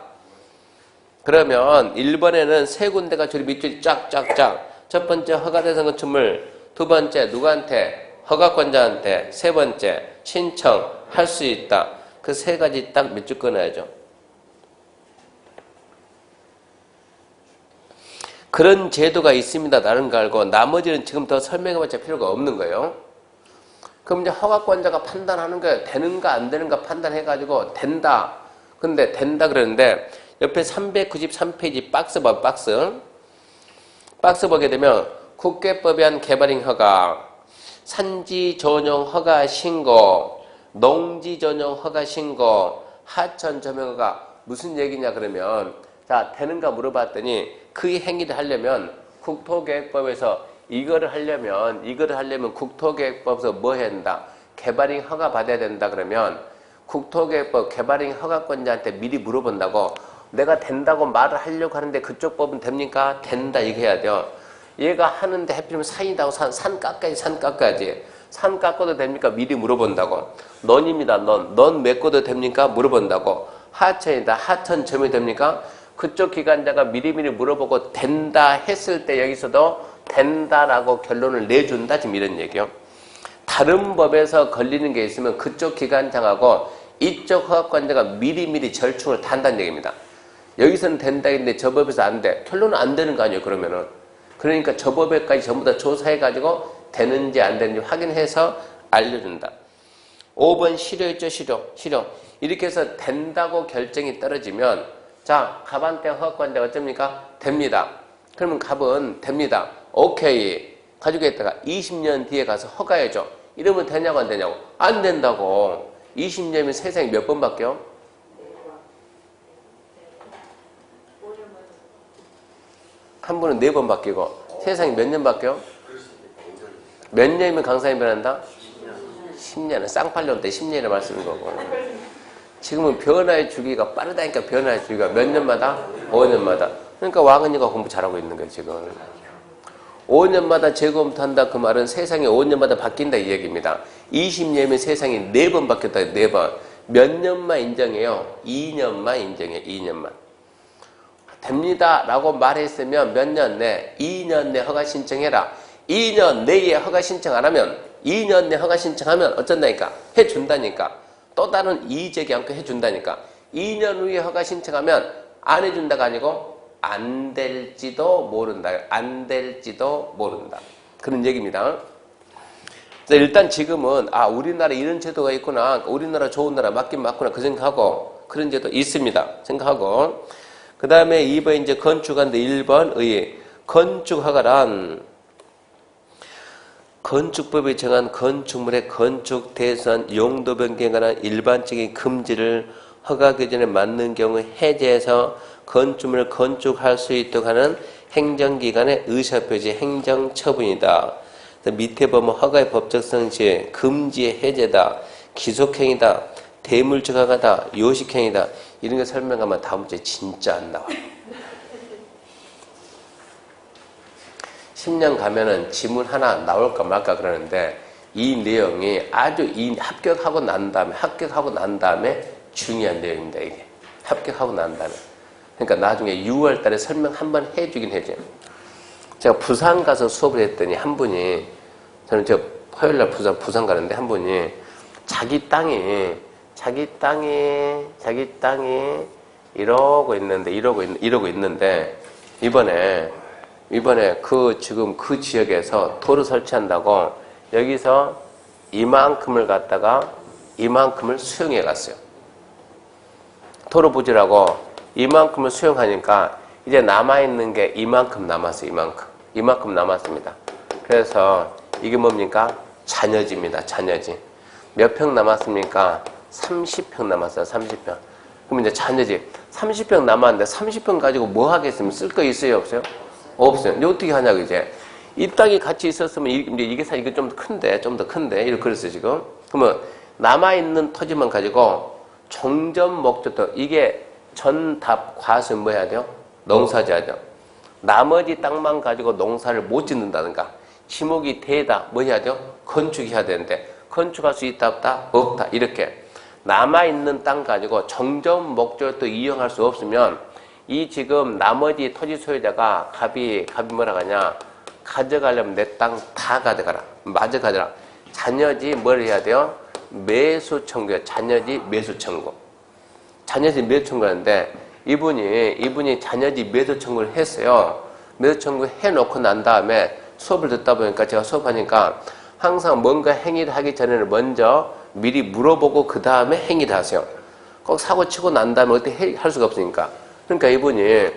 그러면 1번에는 세 군데가 저리 밑줄이 쫙쫙쫙. 첫 번째 허가대상 건축물, 두 번째 누구한테? 허가권자한테, 세 번째 신청할 수 있다. 그 세 가지 딱 밑줄 끊어야죠. 그런 제도가 있습니다. 다른 거 알고 나머지는 지금 더 설명해봤자 필요가 없는 거예요. 그럼 이제 허가권자가 판단하는 거예요. 되는가 안 되는가 판단해가지고 된다. 근데 된다 그러는데 옆에 393페이지 박스 봐, 박스. 박스 보게 되면 국계법에 의한 개발행 허가, 산지 전용 허가 신고, 농지 전용 허가 신고, 하천 점용 허가 무슨 얘기냐 그러면 자 되는가 물어봤더니 그 행위를 하려면 국토계획법에서 이거를 하려면 국토계획법에서 뭐 해야 된다? 개발행 허가 받아야 된다 그러면 국토계획법 개발행 허가권자한테 미리 물어본다고 내가 된다고 말을 하려고 하는데 그쪽 법은 됩니까? 된다 이거 해야 돼요. 얘가 하는데 하필이면 산이다고 산 깎아야지. 산 깎아도 됩니까? 미리 물어본다고. 넌입니다. 넌 메꿔도 됩니까? 물어본다고. 하천이다. 하천 점이 됩니까? 그쪽 기관자가 미리미리 물어보고 된다 했을 때 여기서도 된다라고 결론을 내준다 지금 이런 얘기요. 다른 법에서 걸리는 게 있으면 그쪽 기관장하고 이쪽 허가권자가 미리미리 절충을 한다는 얘기입니다. 여기서는 된다 했는데 저 법에서 안 돼. 결론은 안 되는 거 아니에요 그러면은. 그러니까 저 법에까지 전부 다 조사해가지고 되는지 안 되는지 확인해서 알려준다. 5번 실효있죠 실효. 이렇게 해서 된다고 결정이 떨어지면 자 갑한테 허가권자 어쩝니까? 됩니다. 그러면 갑은 됩니다. 오케이. 가지고 있다가 20년 뒤에 가서 허가해줘. 이러면 되냐고 안 되냐고. 안 된다고. 20년이면 세상에 몇 번 바뀌어? 한 분은 4번 바뀌고 세상이 몇 년 바뀌어? 몇 년이면 강산이 변한다? 10년은 쌍팔년 때 10년이라 말씀인 거고 지금은 변화의 주기가 빠르다니까 변화의 주기가 몇 년마다? 5년마다. 그러니까 왕은이가 공부 잘하고 있는 거예요 지금. 5년마다 재검토한다 그 말은 세상이 5년마다 바뀐다 이 얘기입니다. 20년이면 세상이 4번 바뀌었다 4번. 몇 년만 인정해요? 2년만 인정해 2년만. 됩니다 라고 말했으면 몇 년 내? 2년 내 허가 신청해라. 2년 내에 허가 신청 안 하면 2년 내 허가 신청하면 어쩐다니까? 해준다니까. 또 다른 이의 제기 않고 해준다니까. 2년 후에 허가 신청하면 안 해준다가 아니고 안 될지도 모른다. 안 될지도 모른다. 그런 얘기입니다. 일단 지금은 우리나라 이런 제도가 있구나. 우리나라 좋은 나라 맞긴 맞구나. 그 생각하고 그런 제도 있습니다. 생각하고 그 다음에 2번 이제 건축한데 1번 의 건축허가란 건축법이 정한 건축물의 건축, 대선, 용도 변경에 관한 일반적인 금지를 허가 기준에 맞는 경우 해제해서 건축물을 건축할 수 있도록 하는 행정기관의 의사표시 행정처분이다. 밑에 보면 허가의 법적성 시 금지의 해제다, 기속행위다, 대물적 허가다, 요식행위다. 이런 거 설명하면 다음 문제 진짜 안 나와요. 10년 가면은 지문 하나 나올까 말까 그러는데 이 내용이 아주 합격하고 난 다음에 중요한 내용입니다. 이게 합격하고 난 다음에. 그러니까 나중에 6월 달에 설명 한번 해주긴 해줘요. 제가 부산 가서 수업을 했더니 한 분이 저는 화요일 날 부산 가는데 한 분이 자기 땅이 이러고 있는데 이번에 지금 그 지역에서 도로 설치한다고 여기서 이만큼을 갖다가 이만큼을 수용해 갔어요. 도로 부지라고 이만큼을 수용하니까 이제 남아있는 게 이만큼 남았어요. 이만큼 남았습니다. 그래서 이게 뭡니까? 잔여지입니다. 잔여지. 몇 평 남았습니까? 30평 남았어요. 30평. 그럼 이제 잔여지. 30평 남았는데 30평 가지고 뭐 하겠습니까? 쓸 거 있어요? 없어요? 없어요. 이제 어떻게 하냐고 이제. 이 땅이 같이 있었으면 이게 좀 더 큰데 이렇게 그랬어요 지금. 그러면 남아있는 토지만 가지고 종전 목적도 이게 전답 과수는 뭐 해야 돼요? 농사지어야 돼요. 나머지 땅만 가지고 농사를 못 짓는다든가 지목이 되다 뭐 해야 돼요? 건축해야 되는데 건축할 수 있다 없다? 없다. 이렇게 남아있는 땅 가지고 정전 목적도 이용할 수 없으면 이 지금 나머지 토지 소유자가 갑이 뭐라 하냐 가져가려면 내 땅 다 가져가라. 마저 가져라. 잔여지 뭘 해야 돼요? 매수 청구요. 잔여지 매수 청구. 잔여지 매수 청구하는데 이분이 잔여지 매수 청구를 했어요. 매수 청구 해놓고 난 다음에 수업을 듣다 보니까 제가 수업하니까 항상 뭔가 행위를 하기 전에는 먼저 미리 물어보고 그 다음에 행위를 하세요. 꼭 사고 치고 난 다음에 어떻게 할 수가 없으니까. 그러니까 이분이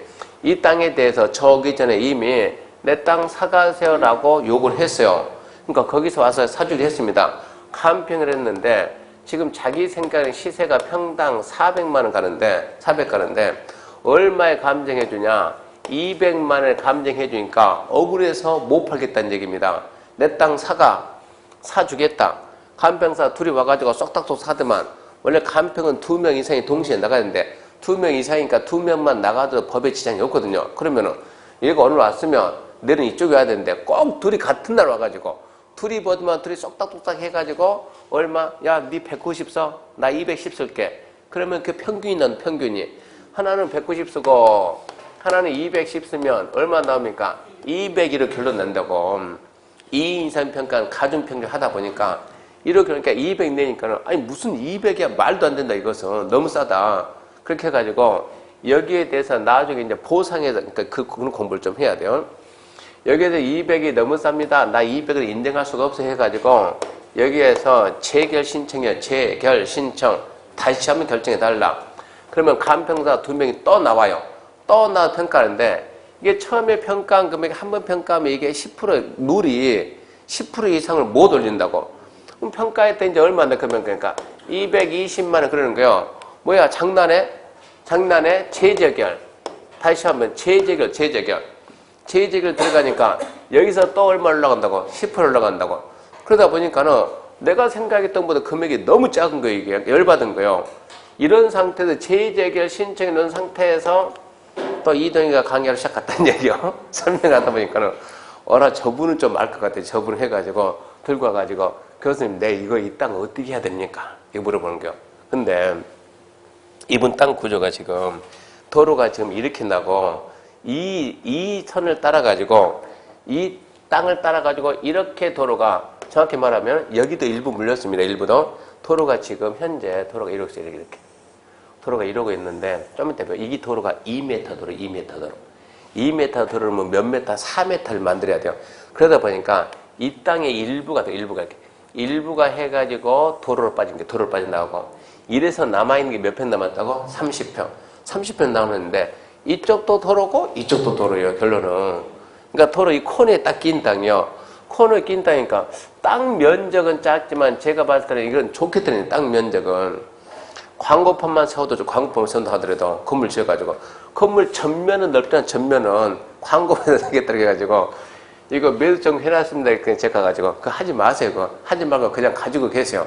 이 땅에 대해서 저기 전에 이미 내 땅 사가세요라고 요구를 했어요. 그러니까 거기서 와서 사주를 했습니다. 감평을 했는데 지금 자기 생각에 시세가 평당 400만 원 가는데 400 가는데 얼마에 감정해 주냐? 200만 원에 감정해 주니까 억울해서 못 팔겠다는 얘기입니다. 내 땅 사주겠다. 간평사 둘이 와가지고 쏙닥쏙 사더만 원래 간평은 2명 이상이 동시에 나가는데 2명 이상이니까 2명만 나가도 법에 지장이 없거든요. 그러면은 얘가 오늘 왔으면 내일은 이쪽에 와야 되는데 꼭 둘이 같은 날 와가지고 둘이 보더만 둘이 쏙닥쏙닥 해가지고 얼마? 야, 니 190 써? 나 210 쓸게. 그러면 그 평균이 난 평균이 하나는 190 쓰고 하나는 210 쓰면 얼마 나옵니까? 201로 결론 난다고. 2인 이상 평가는 가중평균 하다 보니까 이렇게 그러니까 200 내니까는 아니 무슨 200이야 말도 안 된다 이것은 너무 싸다. 그렇게 해가지고 여기에 대해서 나중에 이제 보상해서 그러니까 그건 공부를 좀 해야 돼요. 여기에서 200이 너무 쌉니다. 나 200을 인정할 수가 없어 해가지고 여기에서 재결 신청이요. 재결 신청 다시 한번 결정해 달라. 그러면 간평사 2명이 또 나와요. 또 나와 평가하는데 이게 처음에 평가한 금액이 한 번 평가하면 이게 10% 룰이 10% 이상을 못 올린다고. 그럼 평가할 때 이제 얼마나 그 평가니까 220만 원 그러는 거요. 뭐야 장난해? 장난해? 재재결. 다시 한번 재재결. 재재결 들어가니까 여기서 또 얼마 올라간다고? 10% 올라간다고. 그러다 보니까는 내가 생각했던 것보다 금액이 너무 작은 거예요. 이게 열받은 거예요. 이런 상태에서 재재결 신청해 놓은 상태에서 또 이동희가 강의를 시작했다는 얘기요. 설명하다 보니까는 어라 저분은 좀 알 것 같아. 저분을 해가지고 들고 와가지고 교수님 내 이거 이 땅 어떻게 해야 됩니까? 이거 물어보는 거요. 근데 이분 땅 구조가 지금 도로가 지금 이렇게 나고 이 선을 따라가지고 이 땅을 따라가지고 이렇게 도로가 정확히 말하면 여기도 일부 물렸습니다. 일부도 도로가 지금 현재 도로가 이렇게 도로가 이러고 있는데 좀 이따 이게 도로가 2m 도로 2m 도로 2m 도로를 몇 메타 4m를 만들어야 돼요. 그러다 보니까 이 땅의 일부가 돼. 일부가 해가지고 도로로 빠진 게 도로로 빠져나오고 이래서 남아있는 게 몇 편 남았다고? 30편 나오는데 이쪽도 도로고 이쪽도 도로예요. 결론은. 그러니까 도로 이 코너에 딱 낀 땅이요. 코너에 낀 땅이니까 땅 면적은 작지만 제가 봤을 때는 이건 좋겠더니 땅 면적은 광고판만 세워도 광고판만 세운다 하더라도 건물 지어가지고 건물 전면은 넓잖아. 전면은 광고판에 되겠다 해가지고 이거 매수청 해놨습니다. 이렇게 제가 가지고 그거 하지 마세요. 그거 하지 말고 그냥 가지고 계세요.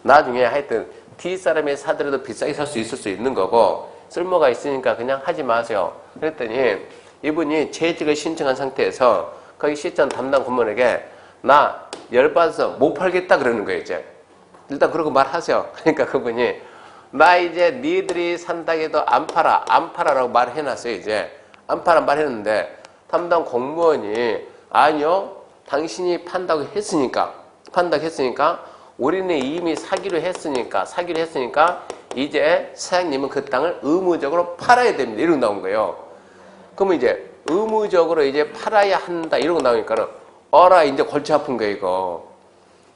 나중에 하여튼 뒷사람이 사더라도 비싸게 살 수 있을 수 있는 거고 쓸모가 있으니까 그냥 하지 마세요. 그랬더니 이분이 재직을 신청한 상태에서 거기 시청 담당 공무원에게 나 열받아서 못 팔겠다 그러는 거예요. 이제 일단 그러고 말하세요. 그러니까 그분이 나 이제 니들이 산다고 해도 안 팔아라고 말해놨어요. 이제 안 팔아 말했는데 담당 공무원이 아니요 당신이 판다고 했으니까 우리는 이미 사기로 했으니까 이제 사장님은 그 땅을 의무적으로 팔아야 됩니다. 이러고 나온 거예요. 그러면 이제 의무적으로 이제 팔아야 한다 이러고 나오니까는 어라 이제 골치 아픈 거예요. 이거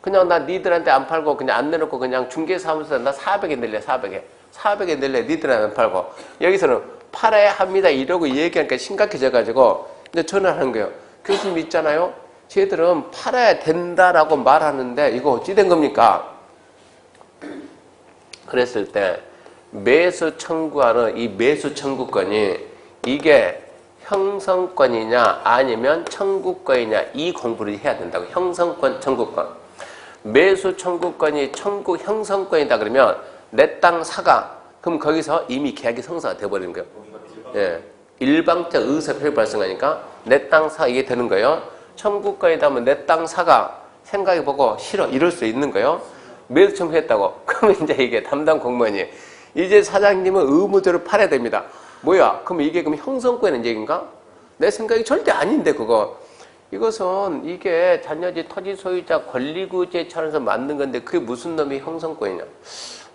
그냥 나 니들한테 안 팔고 그냥 안 내놓고 그냥 중개사무소에 나 400에 낼래 400에 낼래 니들한테 안 팔고 여기서는 팔아야 합니다 이러고 얘기하니까 심각해져가지고 이제 전화하는 거예요. 교수님 있잖아요. 쟤들은 팔아야 된다라고 말하는데 이거 어찌 된 겁니까? 그랬을 때 매수 청구하는 이 매수 청구권이 이게 형성권이냐 아니면 청구권이냐 이 공부를 해야 된다고. 형성권 청구권. 매수 청구권이 청구 형성권이다 그러면 내 땅 사가 그럼 거기서 이미 계약이 성사가 돼버리는 거예요. 예. 일방적 의사 표현이 발생하니까 내 땅 사 이게 되는 거예요. 청구권이다 하면 내 땅 사가 생각해보고 싫어 이럴 수 있는 거예요. 매수 청구했다고 그러면 이제 이게 담당 공무원이 이제 사장님은 의무대로 팔아야 됩니다. 뭐야 그럼 이게 그럼 형성권의 얘기인가? 내 생각이 절대 아닌데 그거 이것은 이게 잔여지 토지 소유자 권리구제 차원에서 만든 건데 그게 무슨 놈이 형성권이냐?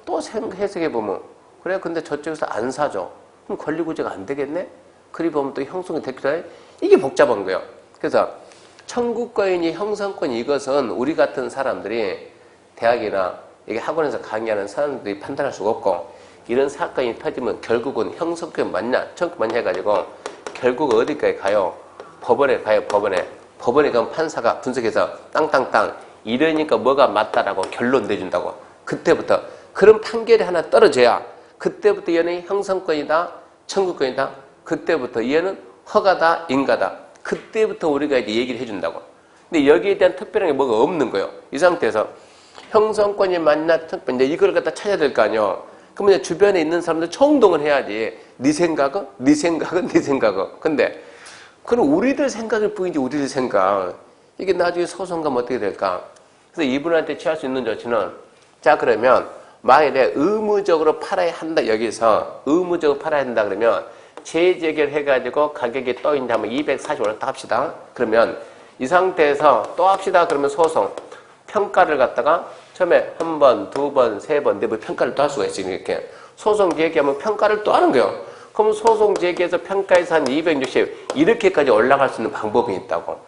또 해석해보면 그래 근데 저쪽에서 안 사줘. 그럼 권리구제가 안 되겠네? 그리 보면 또 형성이 됐기도 해. 이게 복잡한 거예요. 그래서 청구권이니 형성권이 이것은 우리 같은 사람들이 대학이나 이게 학원에서 강의하는 사람들이 판단할 수가 없고 이런 사건이 터지면 결국은 형성권 맞냐 청구권 맞냐 해가지고 결국 어디까지 가요? 법원에 가요. 법원에 가면 판사가 분석해서 땅땅땅 이러니까 뭐가 맞다라고 결론 내준다고. 그때부터 그런 판결이 하나 떨어져야 그때부터 얘는 형성권이다 청구권이다. 그때부터 얘는 허가다 인가다. 그때부터 우리가 이제 얘기를 해준다고. 근데 여기에 대한 특별한 게 뭐가 없는 거예요. 이 상태에서 형성권이 맞나 청구권 이제 이걸 갖다 찾아야 될 거 아니에요. 그러면 이제 주변에 있는 사람들 총동을 해야지. 네 생각은? 네 생각은? 네 생각은? 근데 그럼 우리들 생각일 뿐이지 우리들 생각. 이게 나중에 소송 가면 어떻게 될까? 그래서 이분한테 취할 수 있는 조치는 자 그러면 만일에 의무적으로 팔아야 한다 여기서 의무적으로 팔아야 한다 그러면 재재결 해가지고 가격이 또 이제 한번 240 올랐다 합시다. 그러면 이 상태에서 또 합시다. 그러면 소송 평가를 갖다가 처음에 한 번, 두 번, 세 번, 네 번 평가를 또 할 수가 있어요. 이렇게 소송 제기하면 평가를 또 하는 거예요. 그럼 소송 제기해서 평가해서 한 260 이렇게까지 올라갈 수 있는 방법이 있다고.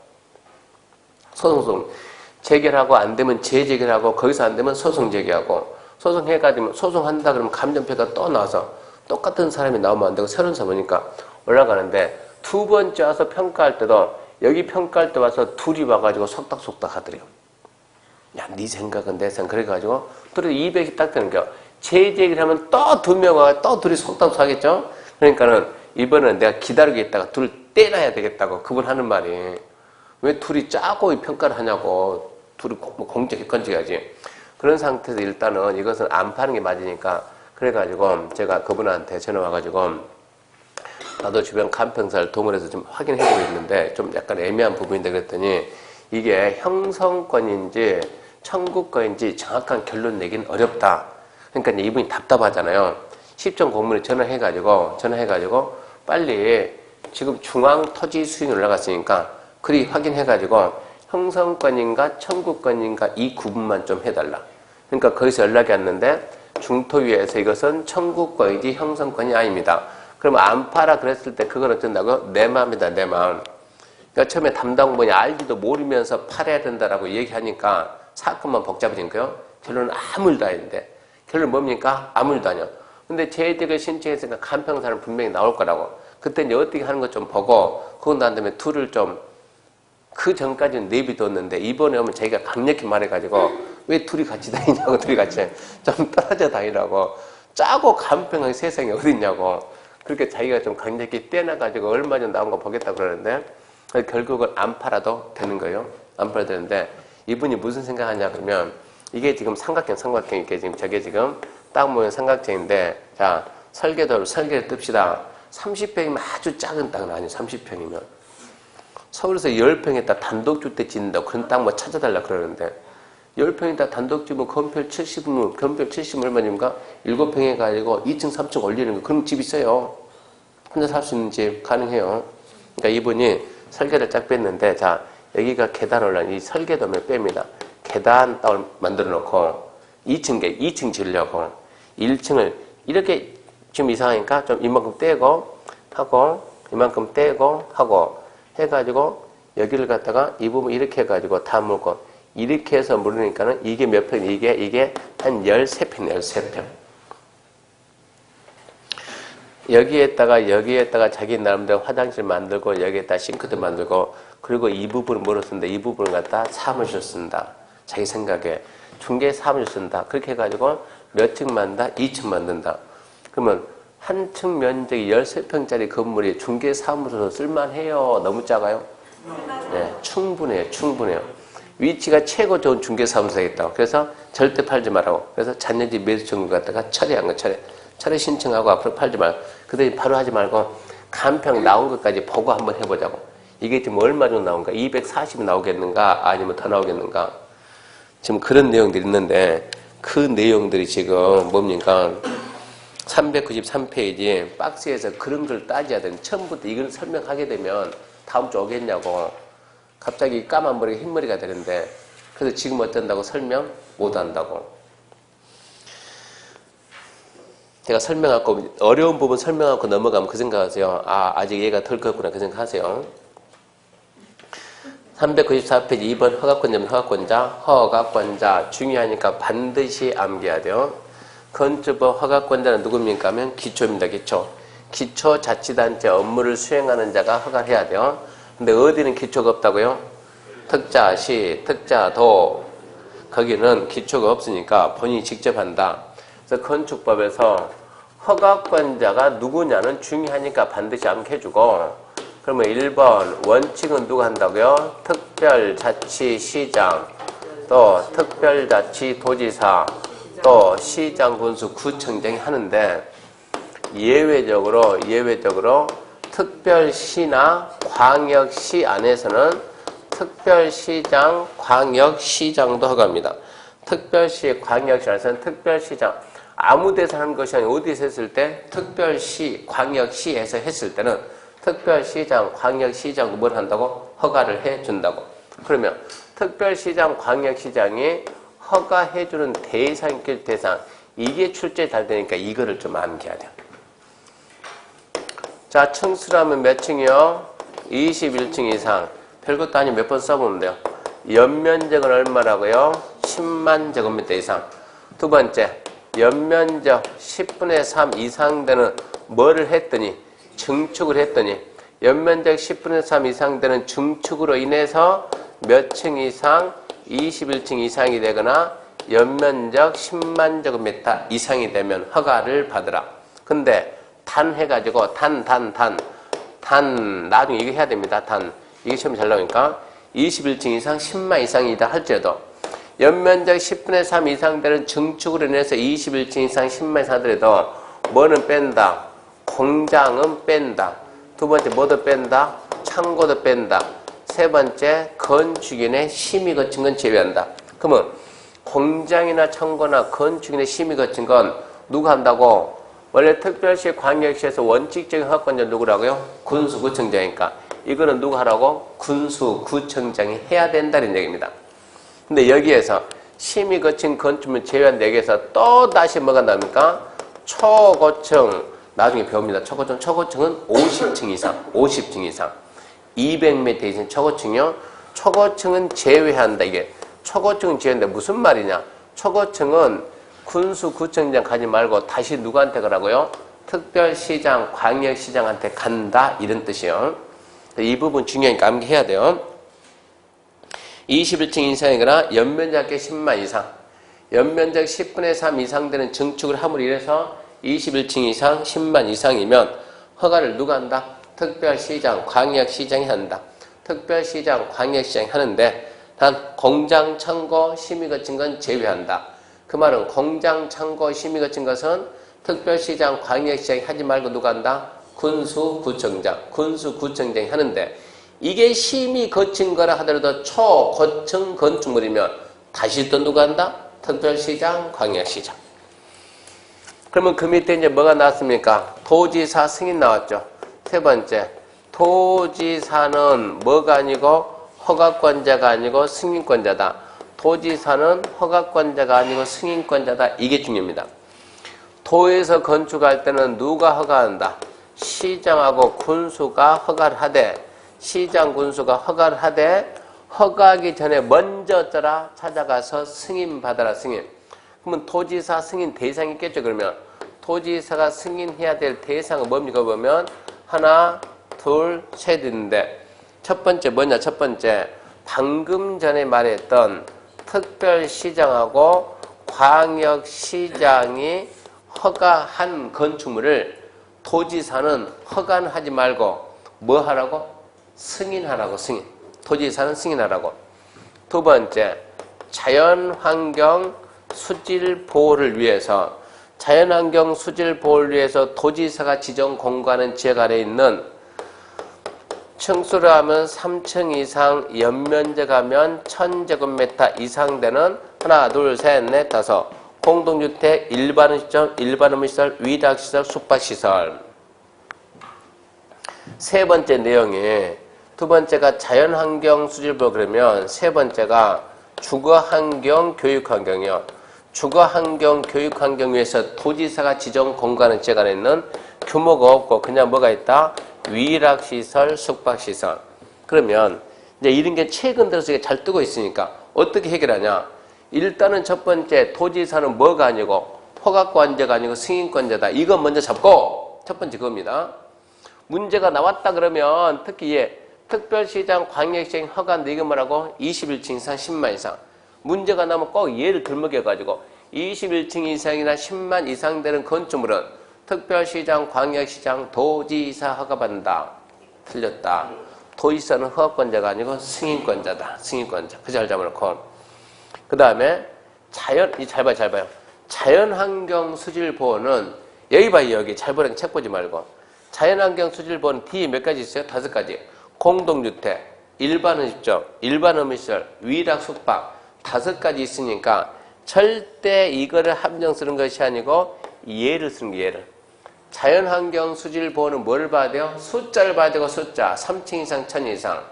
소송 재결하고 안 되면 재재결하고 거기서 안 되면 소송 제기하고 소송해가지고 소송한다 그러면 감정평가 또 나와서 똑같은 사람이 나오면 안 되고 새로운 사람이니까 올라가는데 두 번째 와서 평가할 때도 여기 평가할 때 와서 둘이 와가지고 속닥속닥 하더래요. 야, 네 생각은 내 생각 그래가지고 또 200이 딱 되는 거야. 재제기를 하면 또 두 명 와 또 둘이 속닥속닥 하겠죠. 그러니까는 이번에는 내가 기다리고 있다가 둘을 떼놔야 되겠다고 그분 하는 말이 왜 둘이 짜고 평가를 하냐고 둘이 공적 객관적이야지. 그런 상태에서 일단은 이것은 안 파는 게 맞으니까 그래가지고 제가 그분한테 전화 와가지고 나도 주변 간평사를 동원해서 좀 확인해보고 있는데 좀 약간 애매한 부분인데 그랬더니 이게 형성권인지 청구권인지 정확한 결론 내기는 어렵다. 그러니까 이제 이분이 답답하잖아요. 시청 공무원에 전화해가지고 빨리 지금 중앙토지 수익이 올라갔으니까 그리 확인해가지고 형성권인가 청구권인가 이 구분만 좀 해달라. 그러니까 거기서 연락이 왔는데 중토위에서 이것은 청구권이지 형성권이 아닙니다. 그러면 안 팔아 그랬을 때 그건 어쩐다고? 내 마음이다 내 마음. 그러니까 처음에 담당본이 알지도 모르면서 팔아야 된다라고 얘기하니까 사건만 복잡해진 거예요. 결론은 아무 일도 아닌데 결론은 뭡니까? 아무 일도 아니야. 근데 재해직을 신청했으니까 간평사는 분명히 나올 거라고. 그때 이제 어떻게 하는 것 좀 보고 그거 난 다음에 둘을 좀 그 전까지는 내비뒀는데 이번에 오면 자기가 강력히 말해가지고 왜 둘이 같이 다니냐고 둘이 같이 좀 떨어져 다니라고 짜고 간평하게 세상에 어딨냐고 그렇게 자기가 좀 강력히 떼놔가지고 얼마 전 나온 거 보겠다 그러는데 결국은 안 팔아도 되는 거예요. 안 팔아도 되는데 이분이 무슨 생각하냐 그러면 이게 지금 삼각형 이게 지금 저게 지금 딱 모양 삼각형인데 자 설계를 뜹시다. 30평이면 아주 작은 땅은 아니에요. 30평이면 서울에서 10평에다 단독주택 짓는다고 그런 땅 뭐 찾아달라 그러는데 10평에다 단독주택 건폐율 70은 건폐율 70 얼마입니까? 7평에 가지고 2층 3층 올리는 거 그런 집 있어요. 혼자 살 수 있는 집 가능해요. 그러니까 이분이 설계를 쫙 뺐는데 자 여기가 계단 올라가는 이 설계도면 뺍니다. 계단 땅을 만들어 놓고 2층 지으려고 1층을 이렇게 지금 이상하니까 좀 이만큼 떼고 하고 이만큼 떼고 하고 해가지고 여기를 갖다가 이 부분 이렇게 해가지고 다 물고 이렇게 해서 물으니까는 이게 몇 평? 이게 한 13평, 13평. 여기에다가 자기 나름대로 화장실 만들고 여기에다 싱크대 만들고 그리고 이 부분을 뭐로 쓴다? 이 부분을 갖다 사무실 쓴다. 자기 생각에 중개 사무실 쓴다. 그렇게 해가지고 몇 층 만든다? 2층 만든다. 그러면 한 층 면적이 13평짜리 건물이 중개 사무소로 쓸만해요? 너무 작아요? 네, 충분해요. 위치가 최고 좋은 중개 사무소겠다고. 그래서 절대 팔지 말라고. 그래서 잔여지 매수 청구 갖다가 철회한 거 철회 신청하고 앞으로 팔지 말고. 그다음에 바로 하지 말고 간평 나온 것까지 보고 한번 해보자고. 이게 지금 얼마 정도 나온가? 240이 나오겠는가? 아니면 더 나오겠는가? 지금 그런 내용들이 있는데 그 내용들이 지금 뭡니까? 393페이지 박스에서 그런 걸 따져야 되는 처음부터 이걸 설명하게 되면 다음 주 오겠냐고 갑자기 까만 머리가 흰머리가 되는데 그래서 지금 어쩐다고 설명 못한다고 제가 설명하고 어려운 부분 설명하고 넘어가면 그 생각하세요. 아 아직 얘가 덜 컸구나 그 생각하세요. 394페이지 2번 허가권자입니다. 허가권자 중요하니까 반드시 암기해야 돼요. 건축법 허가권자는 누굽니까 하면 기초입니다. 기초자치단체 업무를 수행하는 자가 허가를 해야 돼요. 근데 어디는 기초가 없다고요? 특자시, 특자도 거기는 기초가 없으니까 본인이 직접 한다. 그래서 건축법에서 허가권자가 누구냐는 중요하니까 반드시 암기해주고, 그러면 1번 원칙은 누가 한다고요? 특별자치시장, 또 특별자치도지사, 또 시장, 군수, 구청장이 하는데 예외적으로 특별시나 광역시 안에서는 특별시장, 광역시장도 허가합니다. 특별시, 광역시 안에서는 특별시장, 아무 데서 하는 것이 아니라 어디서 했을 때? 특별시, 광역시에서 했을 때는 특별시장, 광역시장 뭘 한다고? 허가를 해준다고. 그러면 특별시장, 광역시장이 허가해주는 대상일 대상, 이게 출제 잘 되니까 이거를 좀 암기해야 돼요. 자, 층수라면 몇 층이요? 21층 이상. 별것도 아니고 몇 번 써보면 돼요. 연면적은 얼마라고요? 10만 제곱미터 이상. 두 번째, 연면적 10분의 3 이상 되는 뭐를 했더니? 증축을 했더니 연면적 10분의 3 이상 되는 증축으로 인해서 몇 층 이상? 21층 이상이 되거나 연면적 10만 제곱미터 이상이 되면 허가를 받으라. 근데 단 해가지고 단 나중에 이거 해야 됩니다. 이게 시험이 잘 나오니까 21층 이상 10만 이상이다 할지라도 연면적 10분의 3 이상 되는 증축으로 인해서 21층 이상 10만 이상 하더라도 뭐는 뺀다? 공장은 뺀다. 두 번째 뭐도 뺀다? 창고도 뺀다. 세 번째 건축인의 심의 거친 건 제외한다. 그러면 공장이나 창고나 건축인의 심의 거친 건 누가 한다고? 원래 특별시, 광역시에서 원칙적인 허가권자 누구라고요? 군수구청장이니까 이거는 누가 하라고? 군수구청장이 해야 된다는 얘기입니다. 근데 여기에서 심의 거친 건축물 제외한 얘기에서 또 다시 뭐가 나옵니까? 초고층, 나중에 배웁니다. 초고층은 50층 이상, 50층 이상. 200m 이상 초고층이요. 초고층은 제외한다. 이게 초고층은 제외한다. 무슨 말이냐? 초고층은 군수구청장 가지 말고 다시 누구한테 가라고요? 특별시장, 광역시장한테 간다. 이런 뜻이요. 이 부분 중요하니까 암기해야 돼요. 21층 이상이거나 연면적 10만 이상, 연면적 10분의 3 이상 되는 증축을 함으로 인해서 21층 이상 10만 이상이면 허가를 누가 한다? 특별시장, 광역시장이 한다. 특별시장, 광역시장이 하는데 단 공장, 창고, 심의 거친 건 제외한다. 그 말은 공장, 창고, 심의 거친 것은 특별시장, 광역시장이 하지 말고 누가 한다? 군수구청장이 하는데 이게 심의 거친 거라 하더라도 초고층 건축물이면 다시 또 누가 한다? 특별시장, 광역시장. 그러면 그 밑에 이제 뭐가 나왔습니까? 도지사 승인 나왔죠. 세 번째, 도지사는 뭐가 아니고 허가권자가 아니고 승인권자다. 도지사는 허가권자가 아니고 승인권자다. 이게 중요합니다. 도에서 건축할 때는 누가 허가한다? 시장하고 군수가 허가를 하되, 시장, 군수가 허가를 하되 허가하기 전에 먼저 어쩌라? 찾아가서 승인 받아라. 승인. 그러면 도지사 승인 대상이 있겠죠. 그러면 도지사가 승인해야 될 대상은 뭡니까? 보면 하나, 둘, 셋 있는데 첫 번째 뭐냐? 첫 번째 방금 전에 말했던 특별시장하고 광역시장이 허가한 건축물을 도지사는 허가는 하지 말고 뭐 하라고? 승인하라고. 승인. 도지사는 승인하라고. 두 번째, 자연환경 수질 보호를 위해서, 자연환경 수질 보호를 위해서 도지사가 지정 공고하는 지역 아래에 있는 층수로 하면 3층 이상, 연면적 하면 1000제곱미터 이상 되는 하나, 둘, 셋, 넷, 다섯 공동주택, 일반시설, 일반음식시설, 위락시설, 숙박시설. 세 번째 내용이, 두 번째가 자연환경 수질보호 그러면 세 번째가 주거환경, 교육환경이요. 주거환경, 교육환경 위해서 도지사가 지정 공고하는 지역 안에 있는 규모가 없고 그냥 뭐가 있다? 위락시설, 숙박시설. 그러면 이제 이런 게 최근 들어서 잘 뜨고 있으니까 어떻게 해결하냐? 일단은 첫 번째 도지사는 뭐가 아니고 허가권자가 아니고 승인권자다. 이거 먼저 잡고 첫 번째 그겁니다. 문제가 나왔다 그러면 특히 특별시장, 광역시장 허가인데 이거 뭐라고? 21층 이상 10만 이상. 문제가 나면 꼭 얘를 들먹여가지고 21층 이상이나 10만 이상 되는 건축물은 특별시장, 광역시장, 도지사 허가받는다. 틀렸다. 도지사는 허가권자가 아니고 승인권자다. 승인권자. 그 잘 잡아놓고. 그 다음에 잘 봐요. 자연환경수질보호는 여기 봐요. 여기 잘 보라니까 책 보지 말고. 자연환경수질보호는 뒤에 몇 가지 있어요? 5가지. 공동주택, 일반음식점, 일반음식시설, 위락, 숙박 5가지 있으니까 절대 이거를 함정 쓰는 것이 아니고 예를 쓰는 게 예를. 자연환경수질보호는 뭘 봐야 돼요? 숫자를 봐야 되고 숫자. 3층 이상, 1000 이상.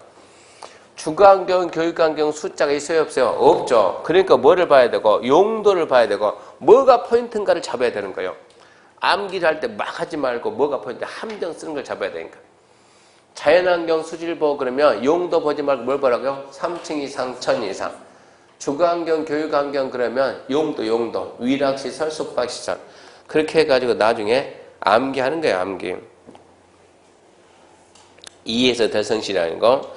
주거환경, 교육환경 숫자가 있어요? 없어요? 없죠. 그러니까 뭐를 봐야 되고 용도를 봐야 되고 뭐가 포인트인가를 잡아야 되는 거예요. 암기를 할 때 막 하지 말고 뭐가 포인트, 함정 쓰는 걸 잡아야 되니까. 자연환경 수질보호 그러면 용도 보지 말고 뭘 보라고요? 3층 이상, 1000 이상. 주거환경, 교육환경 그러면 용도. 위락시설, 숙박시설. 그렇게 해가지고 나중에 암기하는 거예요. 암기. 2에서 대성시라는 거.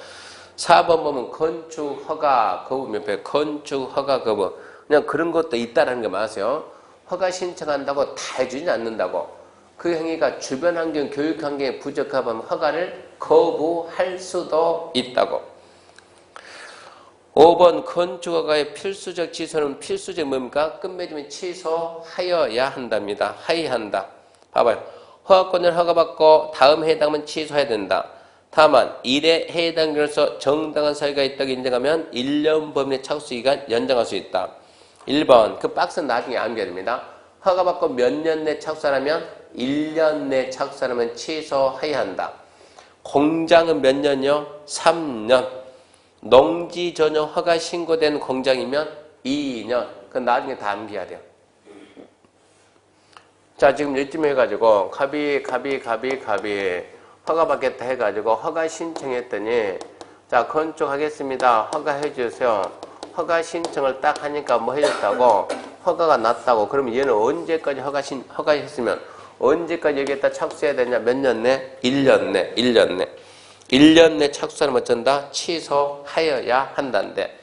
4번 보면 건축 허가 거부 옆에 건축 허가 거부. 그냥 그런 것도 있다라는 거 마세요. 허가 신청한다고 다 해주진 않는다고. 그 행위가 주변 환경, 교육 환경에 부적합하면 허가를 거부할 수도 있다고. 5번 건축허가의 필수적 취소는 필수적 뭡니까? 끝맺으면 취소하여야 한답니다. 하여한다. 봐봐요. 허가권을 허가받고 다음 해당하면 취소해야 된다. 다만 일에 해당 경로서 정당한 사유가 있다고 인정하면 1년 범위 내 착수기간 연장할 수 있다. 1번 그 박스는 나중에 암기해야 됩니다. 허가받고 몇 년 내 착수하면 1년 내 착수하면 취소해야 한다. 공장은 몇 년이요? 3년. 농지 전용 허가 신고된 공장이면 2년. 그건 나중에 다 암기해야 돼요. 자, 지금 이쯤 해가지고 갑이 허가받겠다 해가지고 허가 신청했더니 자, 건축하겠습니다. 허가해 주세요. 허가 신청을 딱 하니까 뭐 해줬다고? 허가가 났다고. 그러면 얘는 언제까지 허가했으면 언제까지 여기에다 착수해야 되냐? 몇 년 내? 1년 내. 1년 내 착수하면 어쩐다? 취소하여야 한다는데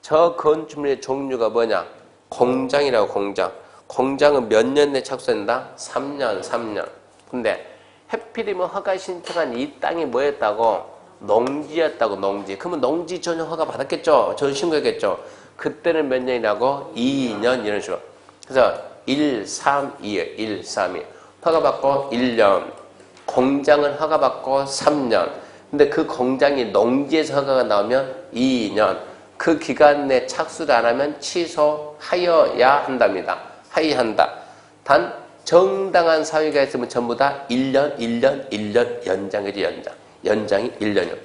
저 건축물의 종류가 뭐냐? 공장이라고 공장. 공장은 몇 년 내 착수한다? 3년. 근데 해필이면 허가 신청한 이 땅이 뭐였다고? 농지였다고 농지. 그러면 농지 전용 허가 받았겠죠? 전 신고했겠죠? 그때는 몇 년이라고? 2년 이런 식으로. 그래서 1, 3, 2에 1, 3, 2. 허가받고 1년. 공장은 허가받고 3년. 근데 그 공장이 농지에서 허가가 나오면 2년. 그 기간 내 착수를 안 하면 취소하여야 한답니다. 하여한다. 단 정당한 사유가 있으면 전부 다 1년 연장이지 연장이 1년이요.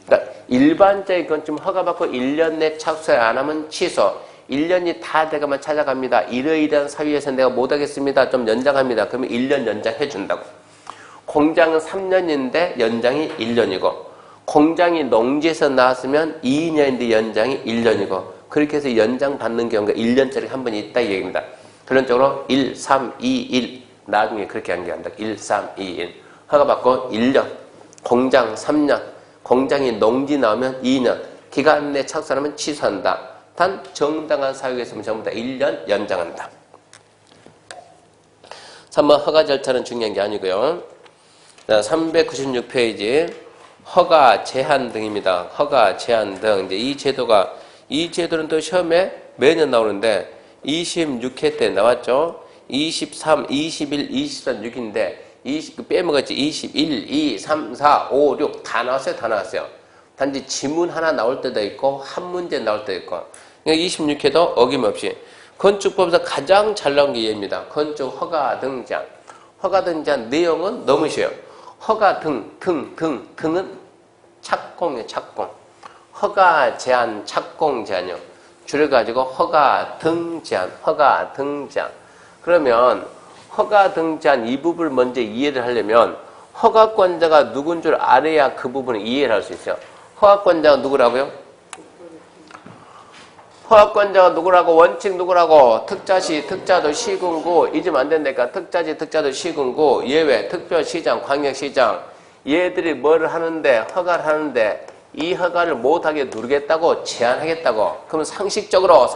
그러니까 일반적인 건축 허가받고 1년 내 착수 안 하면 취소. 1년이 다 돼가면 찾아갑니다. 이러이러한 사유에서 내가 못하겠습니다. 좀 연장합니다. 그러면 1년 연장해 준다고. 공장은 3년인데 연장이 1년이고 공장이 농지에서 나왔으면 2년인데 연장이 1년이고 그렇게 해서 연장 받는 경우가 1년짜리 한 번 있다 이 얘기입니다. 결론적으로 1, 3, 2, 1 나중에 그렇게 암기한다. 1, 3, 2, 1 허가받고 1년 공장 3년 공장이 농지 나오면 2년 기간 내 착수하면 취소한다. 단 정당한 사유가 있으면 전부 다 1년 연장한다. 3번 허가 절차는 중요한 게 아니고요. 396페이지 허가 제한 등입니다. 허가 제한 등 이제 이 제도는 또 시험에 매년 나오는데 26회 때 나왔죠. 23, 21, 23, 6인데 20 빼먹었지. 21, 2, 3, 4, 5, 6 다 나왔어요. 단지 지문 하나 나올 때도 있고 한 문제 나올 때도 있고. 그러니까 26회도 어김없이 건축법에서 가장 잘 나온 게 얘입니다. 건축 허가 등제한. 허가 등제한 내용은 너무 쉬워요. 허가 등은 착공이에요. 착공. 허가 제한, 착공 제한이요. 줄여가지고 허가 등제한. 그러면 허가 등제한 이 부분을 먼저 이해를 하려면 허가권자가 누군 줄 알아야 그 부분을 이해를 할 수 있어요. 허가권자가 누구라고요? 허가권자가 누구라고? 원칙 누구라고? 특자시, 특자도 시군구. 잊으면 안 된다니까. 특자시, 특자도 시군구. 예외, 특별시장, 광역시장. 얘들이 뭘 하는데, 허가를 하는데 이 허가를 못하게 누르겠다고 제한하겠다고. 그러면 상식적으로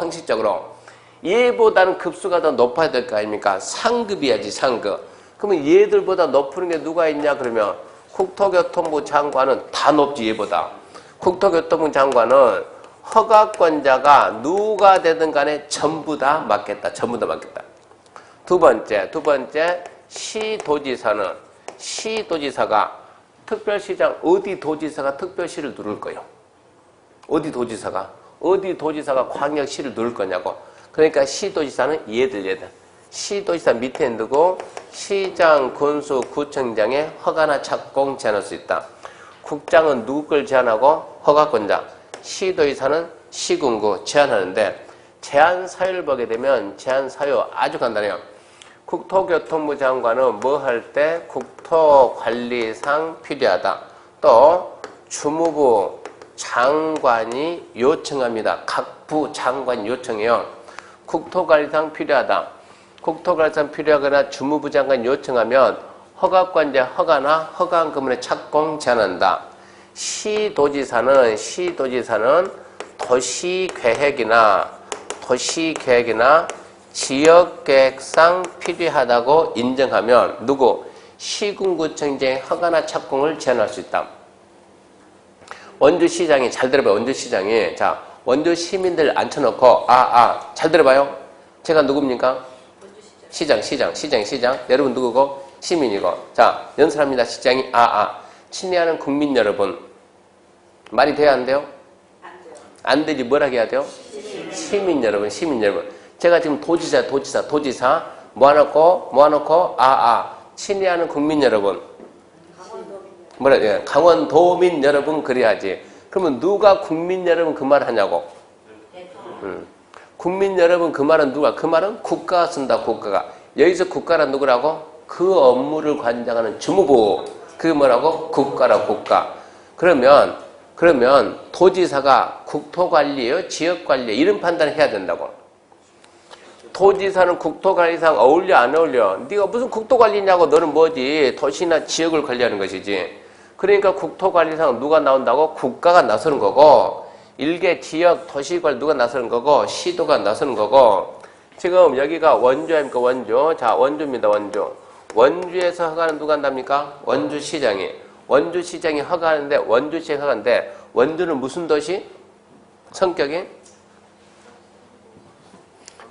얘보다는 급수가 더 높아야 될 거 아닙니까? 상급이야지, 상급. 그러면 얘들보다 높은 게 누가 있냐 그러면 국토교통부 장관은 다 높지, 얘보다. 국토교통부 장관은 허가권자가 누가 되든 간에 전부 다 맡겠다. 전부 다 맡겠다. 두 번째 시도지사가 특별시장 어디 도지사가 특별시를 누를 거예요? 어디 도지사가 광역시를 누를 거냐고. 그러니까 시도지사는 얘들. 시도지사 밑에 누구? 시장, 군수, 구청장의 허가나 착공 제한할 수 있다. 국장은 누구 걸 제한하고? 허가권자. 시도지사는 시군구 제한하는데 제한 사유를 보게 되면 제한 사유 아주 간단해요. 국토교통부 장관은 뭐 할 때 국토관리상 필요하다. 또 주무부 장관이 요청합니다. 각 부 장관이 요청해요. 국토관리상 필요하다. 국토관리상 필요하거나 주무부 장관이 요청하면 허가권자 허가나 허가금의 착공 제한한다. 시도지사는 도시계획이나 지역계획상 필요하다고 인정하면 누구? 시군구청장의 허가나 착공을 제한할 수 있다. 원주시장이, 잘 들어봐요. 원주시장이. 자, 원주 시민들 앉혀놓고 잘 들어봐요. 제가 누굽니까? 시장. 여러분 누구고? 시민이고. 자, 연설합니다. 시장이 친애하는 국민 여러분. 말이 돼야 안 돼요? 안 되지. 뭐라고 해야 돼요? 시민 여러분. 제가 지금 도지사 모아놓고 친애하는 국민 여러분. 강원도민 여러분 그래야지. 그러면 누가 국민 여러분 그 말 하냐고. 국민 여러분 그 말은 누가? 그 말은 국가가 쓴다. 국가가. 여기서 국가란 누구라고? 그 업무를 관장하는 주무부. 그 뭐라고? 국가라고. 국가. 그러면 도지사가 국토관리예요? 지역관리예요? 이런 판단을 해야 된다고. 도지사는 국토관리상 어울려 안 어울려? 네가 무슨 국토관리냐고. 너는 뭐지? 도시나 지역을 관리하는 것이지. 그러니까 국토관리상 누가 나온다고? 국가가 나서는 거고, 일개 지역 도시관리 누가 나서는 거고, 시도가 나서는 거고. 지금 여기가 원주 아닙니까? 원주. 자, 원주입니다. 원주에서 허가는 누가 한답니까? 원주시장이 허가하는데, 원주시장이 허가하는데, 원주는 무슨 도시? 성격이?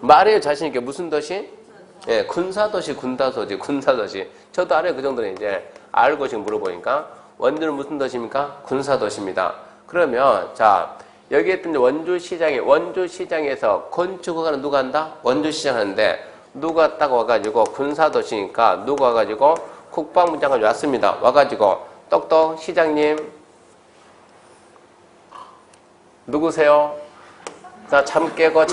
말해요, 자신있게. 무슨 도시? 예, 군사도시. 저도 알아요. 그 정도는 이제 알고 지금 물어보니까. 원주는 무슨 도시입니까? 군사도시입니다. 그러면, 자, 여기 했던 원주시장에서 건축허가는 누가 한다? 원주시장 하는데, 누가 딱 와가지고, 군사도시니까, 누가 와가지고, 국방부 장관이 왔습니다. 와가지고, 똑똑, 시장님, 누구세요? 자, 잠 깨고,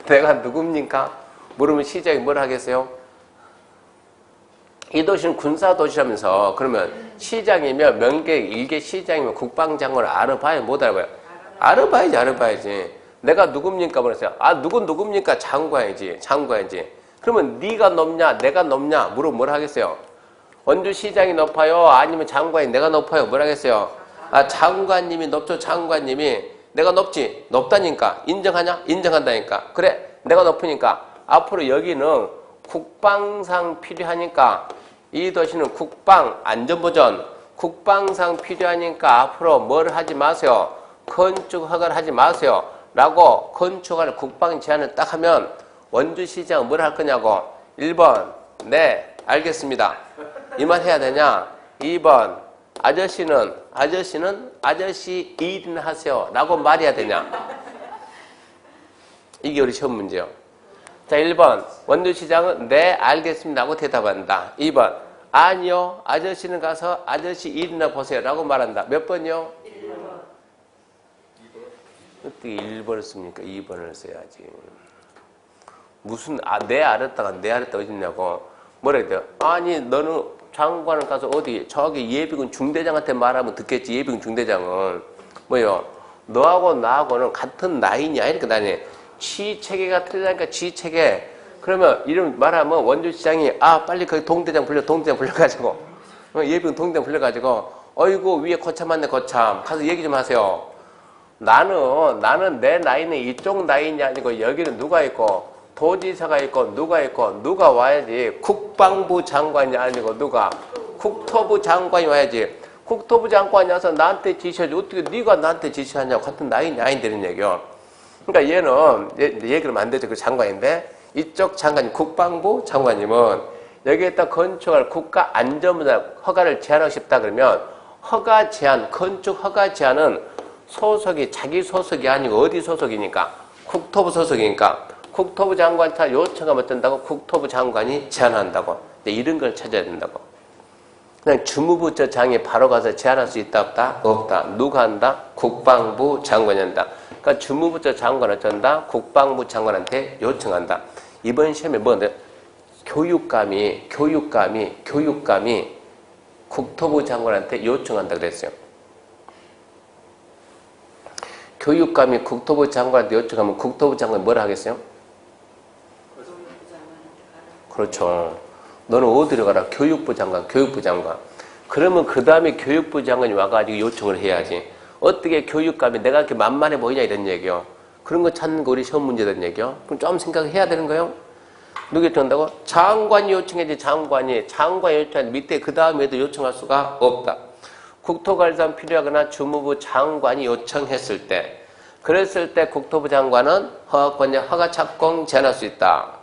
내가 누굽니까? 물으면 시장이 뭘 하겠어요? 이 도시는 군사도시라면서. 그러면 시장이면 일개 시장이면 국방장관을 알아봐야 못 알아봐요? 알아봐야지. 내가 누굽니까? 그랬어요. 누굽니까? 장관이지. 그러면 네가 높냐? 내가 높냐? 물으면 뭘 하겠어요? 원주시장이 높아요? 아니면 장관이 내가 높아요? 뭘 하겠어요? 장관님이 높죠. 장관님이. 내가 높지? 높다니까. 인정하냐? 인정한다니까. 그래, 내가 높으니까 앞으로 여기는 국방상 필요하니까, 이 도시는 국방, 안전보전, 국방상 필요하니까 앞으로 뭘 하지 마세요. 건축 허가를 하지 마세요. 라고 건축허가를 국방 제한을 딱 하면 원주시장은 뭘 할 거냐고. 1번, 네, 알겠습니다. 이 말 해야 되냐? 2번, 아저씨는 아저씨 일이나 하세요. 라고 말해야 되냐? 이게 우리 시험 문제요. 자, 1번, 원주시장은 네, 알겠습니다. 하고 대답한다. 2번, 아니요, 아저씨는 가서 아저씨 일이나 보세요. 라고 말한다. 몇 번이요? 1번. 어떻게 1번을 씁니까? 2번을 써야지. 무슨, 네, 알았다가 네, 알았다 어딨냐고. 뭐라 해야 돼요? 아니, 너는 장관은 가서 어디 저기 예비군 중대장한테 말하면 듣겠지. 예비군 중대장은 뭐요? 너하고 나하고는 같은 나이냐 이렇게 다니. 지체계가 틀리다니까 지체계. 그러면 이름 말하면 원주시장이 빨리 거기 동대장 불러가지고 예비군 동대장 불러가지고 어이구 위에 거참하네 거참 가서 얘기 좀 하세요. 나는 내 나이는 이쪽 나이냐 아니고 여기는 누가 있고 도지사가 있고 누가 와야지. 국방부 장관이 아니고 누가 국토부 장관이 와야지. 국토부 장관이 와서 나한테 지시하지 어떻게 네가 나한테 지시하냐고. 같은 나이냐 아닌데 이런 얘기요. 그러니까 얘는 얘기를 안 되죠. 그 장관인데 이쪽 장관이 국방부 장관님은 여기에다 건축할 국가 안전보다 허가를 제한하고 싶다 그러면 허가 제한, 건축 허가 제한은 소속이 자기 소속이 아니고 어디 소속이니까 국토부 소속이니까 국토부 장관한테 요청하면 어떤다고? 국토부 장관이 제한한다고. 이런 걸 찾아야 된다고. 그냥 주무부처장이 바로 가서 제한할 수 있다 없다? 없다. 누가 한다? 국방부 장관이 한다. 그러니까 주무부처 장관은 어쩐다? 국방부 장관한테 요청한다. 이번 시험에 뭔데? 교육감이 국토부 장관한테 요청한다 그랬어요. 교육감이 국토부 장관한테 요청하면 국토부 장관이 뭐라 하겠어요? 그렇죠. 너는 어디로 가라? 교육부 장관. 그러면 그 다음에 교육부 장관이 와가지고 요청을 해야지. 어떻게 교육감이 내가 이렇게 만만해 보이냐 이런 얘기요. 그런 거 찾는 거 우리 시험 문제된 얘기요. 그럼 좀 생각해야 되는 거예요. 누가 요청한다고? 장관이 요청해야지. 장관이 요청하는데 밑에 그 다음에도 요청할 수가 없다. 국토관리상 필요하거나 주무부 장관이 요청했을 때 그랬을 때 국토부 장관은 허가 착공 제한할 수 있다.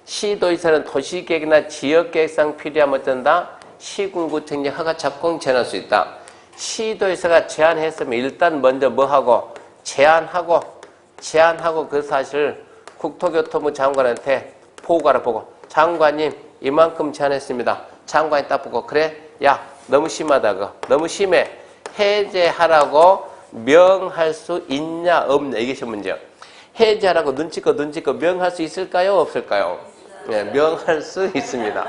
시도의사는 도시계획이나 지역계획상 필요하면 어쩐다? 시군구청이 허가 착공 제한할 수 있다. 시도의사가 제한했으면 일단 먼저 뭐하고? 제한하고 그 사실을 국토교통부 장관한테 보고하라 보고. 장관님 이만큼 제한했습니다. 장관이 딱 보고 그래? 야 너무 심하다 그거. 너무 심해. 해제하라고 명할 수 있냐 없냐 이게 시험 문제야. 해제하라고 눈치껏 명할 수 있을까요 없을까요? 네, 명할 수 있습니다.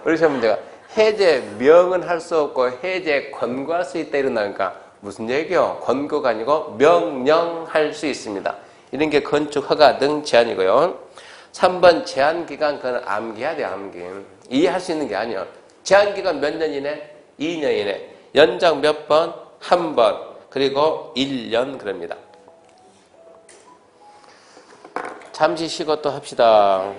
우리 시험 문제가 해제 명은 할 수 없고 해제 권고할 수 있다 이런다니까 무슨 얘기요? 권고가 아니고 명령할 수 있습니다. 이런 게 건축 허가 등 제한이고요. 3번 제한기간 그건 암기해야 돼요. 암기. 이해할 수 있는 게 아니야. 제한기간 몇 년 이내? 2년 이내. 연장 몇 번? 한 번. 그리고 1년 그럽니다. 잠시 쉬고 또 합시다.